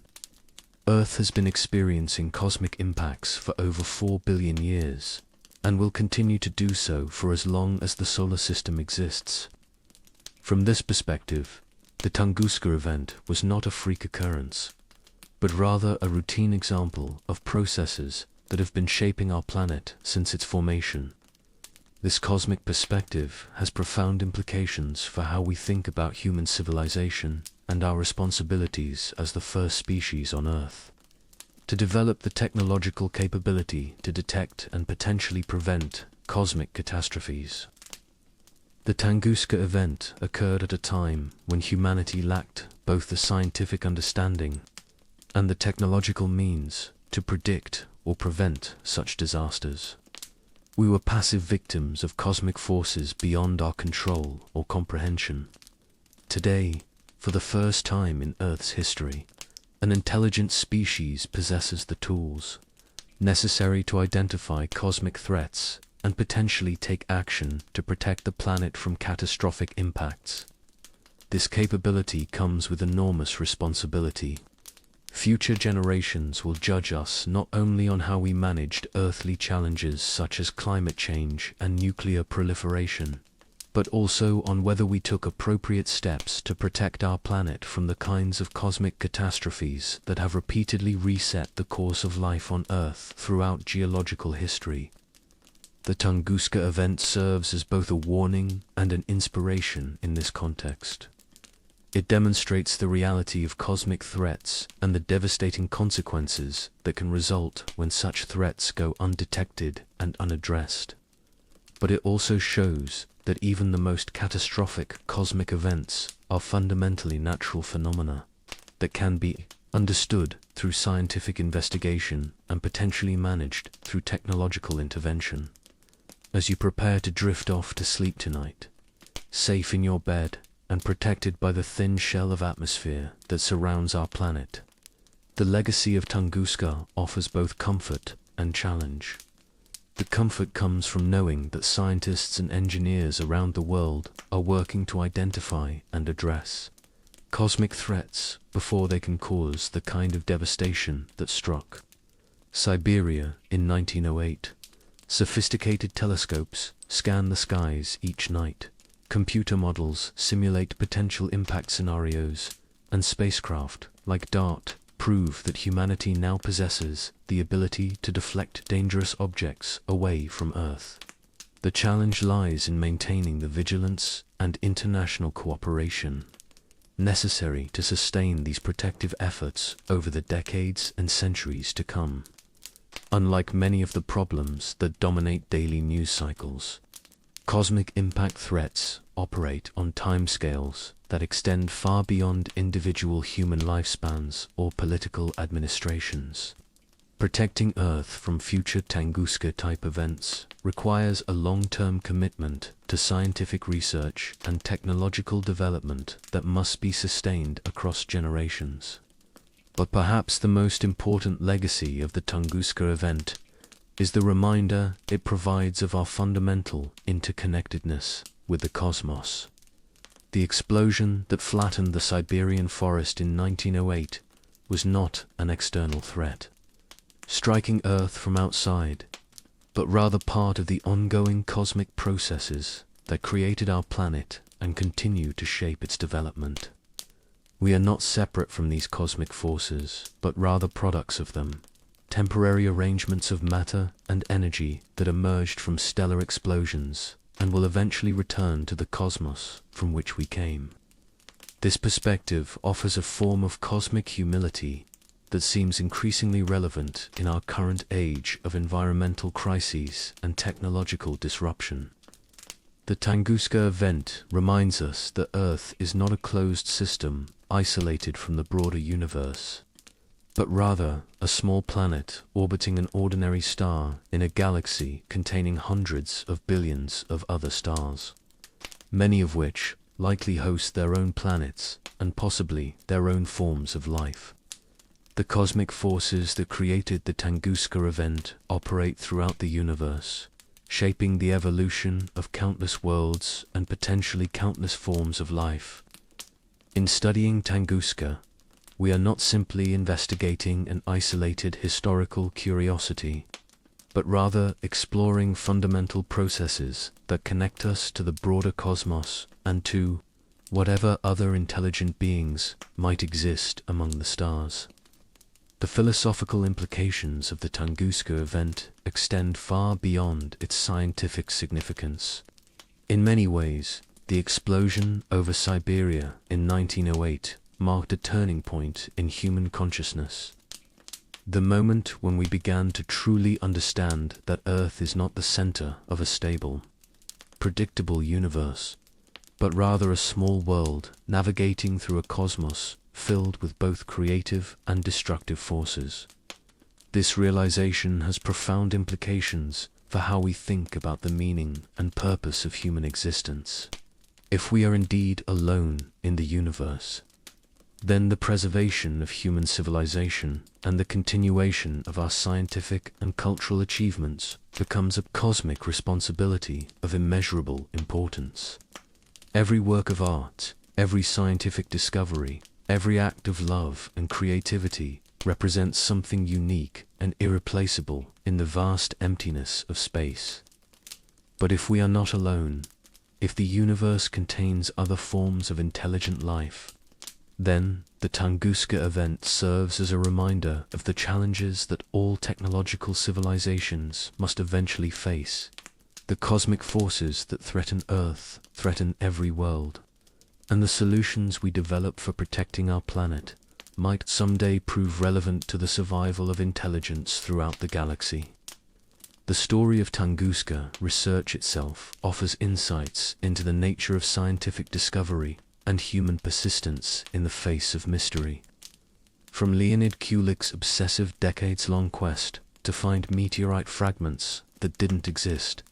A: Earth has been experiencing cosmic impacts for over 4 billion years, and will continue to do so for as long as the solar system exists. From this perspective, the Tunguska event was not a freak occurrence, but rather a routine example of processes that have been shaping our planet since its formation. This cosmic perspective has profound implications for how we think about human civilization and our responsibilities as the first species on Earth. To develop the technological capability to detect and potentially prevent cosmic catastrophes. The Tunguska event occurred at a time when humanity lacked both the scientific understanding and the technological means to predict or prevent such disasters. We were passive victims of cosmic forces beyond our control or comprehension. Today, for the first time in Earth's history, an intelligent species possesses the tools necessary to identify cosmic threats and potentially take action to protect the planet from catastrophic impacts. This capability comes with enormous responsibility. Future generations will judge us not only on how we managed earthly challenges such as climate change and nuclear proliferation, but also on whether we took appropriate steps to protect our planet from the kinds of cosmic catastrophes that have repeatedly reset the course of life on Earth throughout geological history. The Tunguska event serves as both a warning and an inspiration in this context. It demonstrates the reality of cosmic threats and the devastating consequences that can result when such threats go undetected and unaddressed. But it also shows that even the most catastrophic cosmic events are fundamentally natural phenomena that can be understood through scientific investigation and potentially managed through technological intervention. As you prepare to drift off to sleep tonight, safe in your bed and protected by the thin shell of atmosphere that surrounds our planet, the legacy of Tunguska offers both comfort and challenge. The comfort comes from knowing that scientists and engineers around the world are working to identify and address cosmic threats before they can cause the kind of devastation that struck Siberia in 1908. Sophisticated telescopes scan the skies each night, computer models simulate potential impact scenarios, and spacecraft, like DART, prove that humanity now possesses the ability to deflect dangerous objects away from Earth. The challenge lies in maintaining the vigilance and international cooperation necessary to sustain these protective efforts over the decades and centuries to come. Unlike many of the problems that dominate daily news cycles, cosmic impact threats operate on timescales that extend far beyond individual human lifespans or political administrations. Protecting Earth from future Tunguska-type events requires a long-term commitment to scientific research and technological development that must be sustained across generations. But perhaps the most important legacy of the Tunguska event is the reminder it provides of our fundamental interconnectedness with the cosmos. The explosion that flattened the Siberian forest in 1908 was not an external threat, striking Earth from outside, but rather part of the ongoing cosmic processes that created our planet and continue to shape its development. We are not separate from these cosmic forces, but rather products of them, temporary arrangements of matter and energy that emerged from stellar explosions and will eventually return to the cosmos from which we came. This perspective offers a form of cosmic humility that seems increasingly relevant in our current age of environmental crises and technological disruption. The Tunguska event reminds us that Earth is not a closed system isolated from the broader universe, but rather a small planet orbiting an ordinary star in a galaxy containing hundreds of billions of other stars, many of which likely host their own planets and possibly their own forms of life. The cosmic forces that created the Tunguska event operate throughout the universe, shaping the evolution of countless worlds and potentially countless forms of life. In studying Tunguska, we are not simply investigating an isolated historical curiosity, but rather exploring fundamental processes that connect us to the broader cosmos and to whatever other intelligent beings might exist among the stars. The philosophical implications of the Tunguska event extend far beyond its scientific significance. In many ways, the explosion over Siberia in 1908 marked a turning point in human consciousness. The moment when we began to truly understand that Earth is not the center of a stable, predictable universe, but rather a small world navigating through a cosmos filled with both creative and destructive forces. This realization has profound implications for how we think about the meaning and purpose of human existence. If we are indeed alone in the universe, then the preservation of human civilization and the continuation of our scientific and cultural achievements becomes a cosmic responsibility of immeasurable importance. Every work of art, every scientific discovery, every act of love and creativity represents something unique and irreplaceable in the vast emptiness of space. But if we are not alone, if the universe contains other forms of intelligent life, then the Tunguska event serves as a reminder of the challenges that all technological civilizations must eventually face. The cosmic forces that threaten Earth threaten every world, and the solutions we develop for protecting our planet might someday prove relevant to the survival of intelligence throughout the galaxy. The story of Tunguska research itself offers insights into the nature of scientific discovery and human persistence in the face of mystery. From Leonid Kulik's obsessive decades-long quest to find meteorite fragments that didn't exist,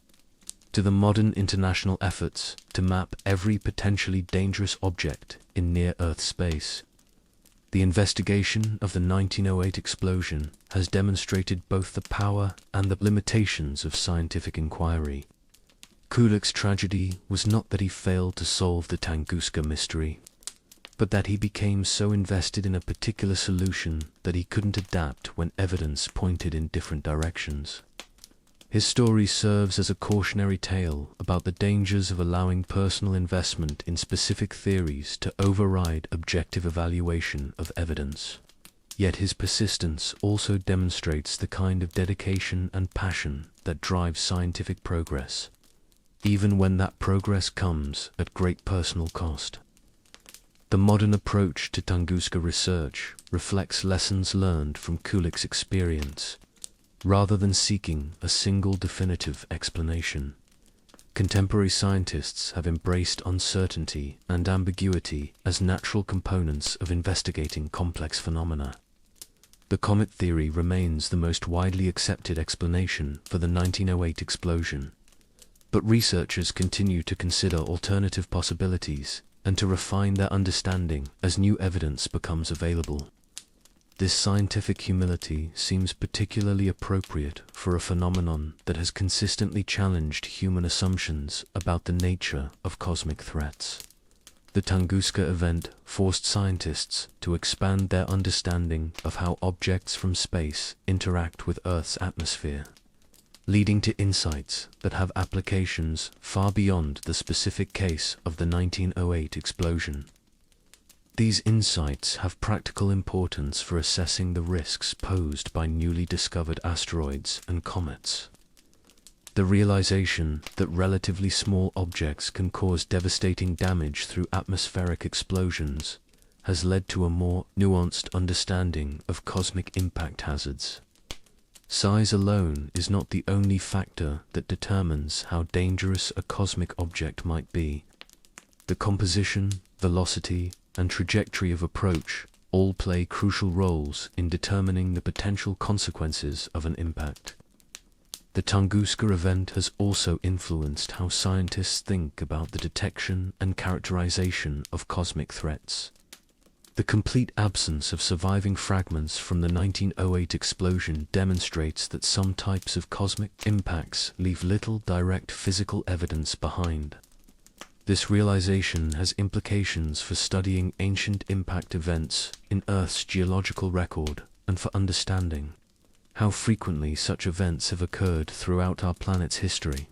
A: to the modern international efforts to map every potentially dangerous object in near-Earth space, the investigation of the 1908 explosion has demonstrated both the power and the limitations of scientific inquiry. Kulik's tragedy was not that he failed to solve the Tunguska mystery, but that he became so invested in a particular solution that he couldn't adapt when evidence pointed in different directions. His story serves as a cautionary tale about the dangers of allowing personal investment in specific theories to override objective evaluation of evidence. Yet his persistence also demonstrates the kind of dedication and passion that drives scientific progress, even when that progress comes at great personal cost. The modern approach to Tunguska research reflects lessons learned from Kulik's experience, rather than seeking a single definitive explanation. Contemporary scientists have embraced uncertainty and ambiguity as natural components of investigating complex phenomena. The comet theory remains the most widely accepted explanation for the 1908 explosion, but researchers continue to consider alternative possibilities and to refine their understanding as new evidence becomes available. This scientific humility seems particularly appropriate for a phenomenon that has consistently challenged human assumptions about the nature of cosmic threats. The Tunguska Event forced scientists to expand their understanding of how objects from space interact with Earth's atmosphere, leading to insights that have applications far beyond the specific case of the 1908 explosion. These insights have practical importance for assessing the risks posed by newly discovered asteroids and comets. The realization that relatively small objects can cause devastating damage through atmospheric explosions has led to a more nuanced understanding of cosmic impact hazards. Size alone is not the only factor that determines how dangerous a cosmic object might be. The composition, velocity, and trajectory of approach all play crucial roles in determining the potential consequences of an impact. The Tunguska Event has also influenced how scientists think about the detection and characterization of cosmic threats. The complete absence of surviving fragments from the 1908 explosion demonstrates that some types of cosmic impacts leave little direct physical evidence behind. This realization has implications for studying ancient impact events in Earth's geological record and for understanding how frequently such events have occurred throughout our planet's history.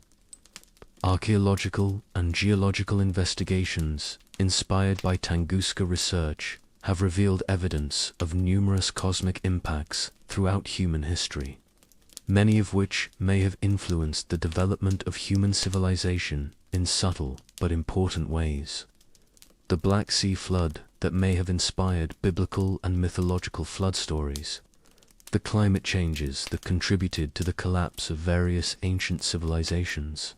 A: Archaeological and geological investigations, inspired by Tunguska research, have revealed evidence of numerous cosmic impacts throughout human history, many of which may have influenced the development of human civilization in subtle but important ways. The Black Sea flood that may have inspired biblical and mythological flood stories, the climate changes that contributed to the collapse of various ancient civilizations,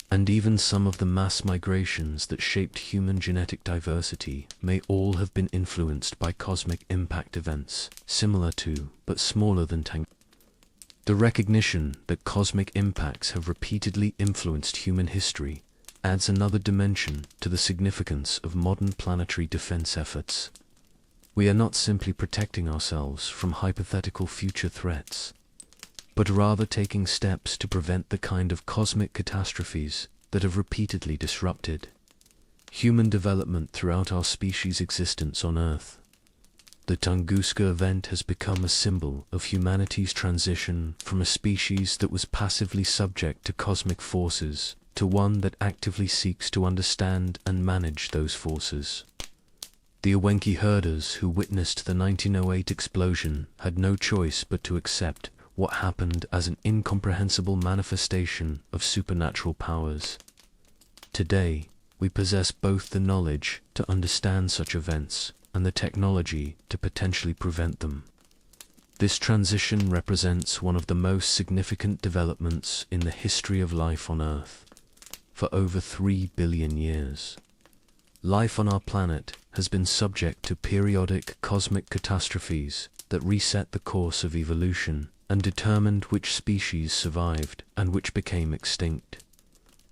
A: and even some of the mass migrations that shaped human genetic diversity may all have been influenced by cosmic impact events, similar to, but smaller than Tunguska. The recognition that cosmic impacts have repeatedly influenced human history adds another dimension to the significance of modern planetary defense efforts. We are not simply protecting ourselves from hypothetical future threats, but rather taking steps to prevent the kind of cosmic catastrophes that have repeatedly disrupted human development throughout our species' existence on Earth. The Tunguska Event has become a symbol of humanity's transition from a species that was passively subject to cosmic forces to one that actively seeks to understand and manage those forces. The Awenki herders who witnessed the 1908 explosion had no choice but to accept what happened as an incomprehensible manifestation of supernatural powers. Today, we possess both the knowledge to understand such events and the technology to potentially prevent them. This transition represents one of the most significant developments in the history of life on Earth. For over 3 billion years, life on our planet has been subject to periodic cosmic catastrophes that reset the course of evolution and determined which species survived and which became extinct.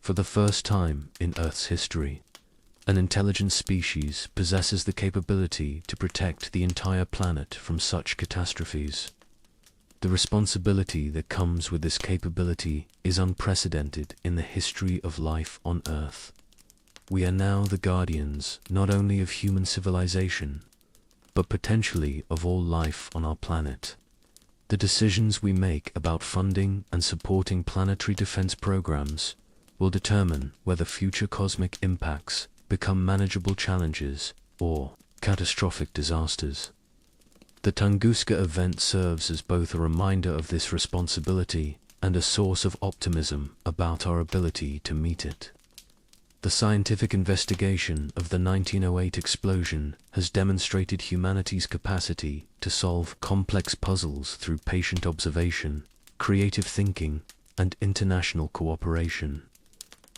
A: For the first time in Earth's history, an intelligent species possesses the capability to protect the entire planet from such catastrophes. The responsibility that comes with this capability is unprecedented in the history of life on Earth. We are now the guardians not only of human civilization, but potentially of all life on our planet. The decisions we make about funding and supporting planetary defense programs will determine whether future cosmic impacts become manageable challenges or catastrophic disasters. The Tunguska event serves as both a reminder of this responsibility and a source of optimism about our ability to meet it. The scientific investigation of the 1908 explosion has demonstrated humanity's capacity to solve complex puzzles through patient observation, creative thinking, and international cooperation.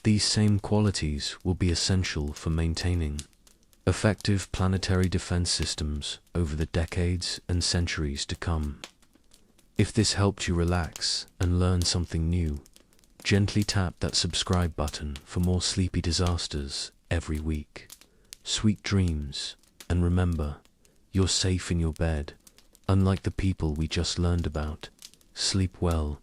A: These same qualities will be essential for maintaining effective planetary defense systems over the decades and centuries to come. If this helped you relax and learn something new, gently tap that subscribe button for more sleepy disasters every week. Sweet dreams, and remember, you're safe in your bed. Unlike the people we just learned about, sleep well.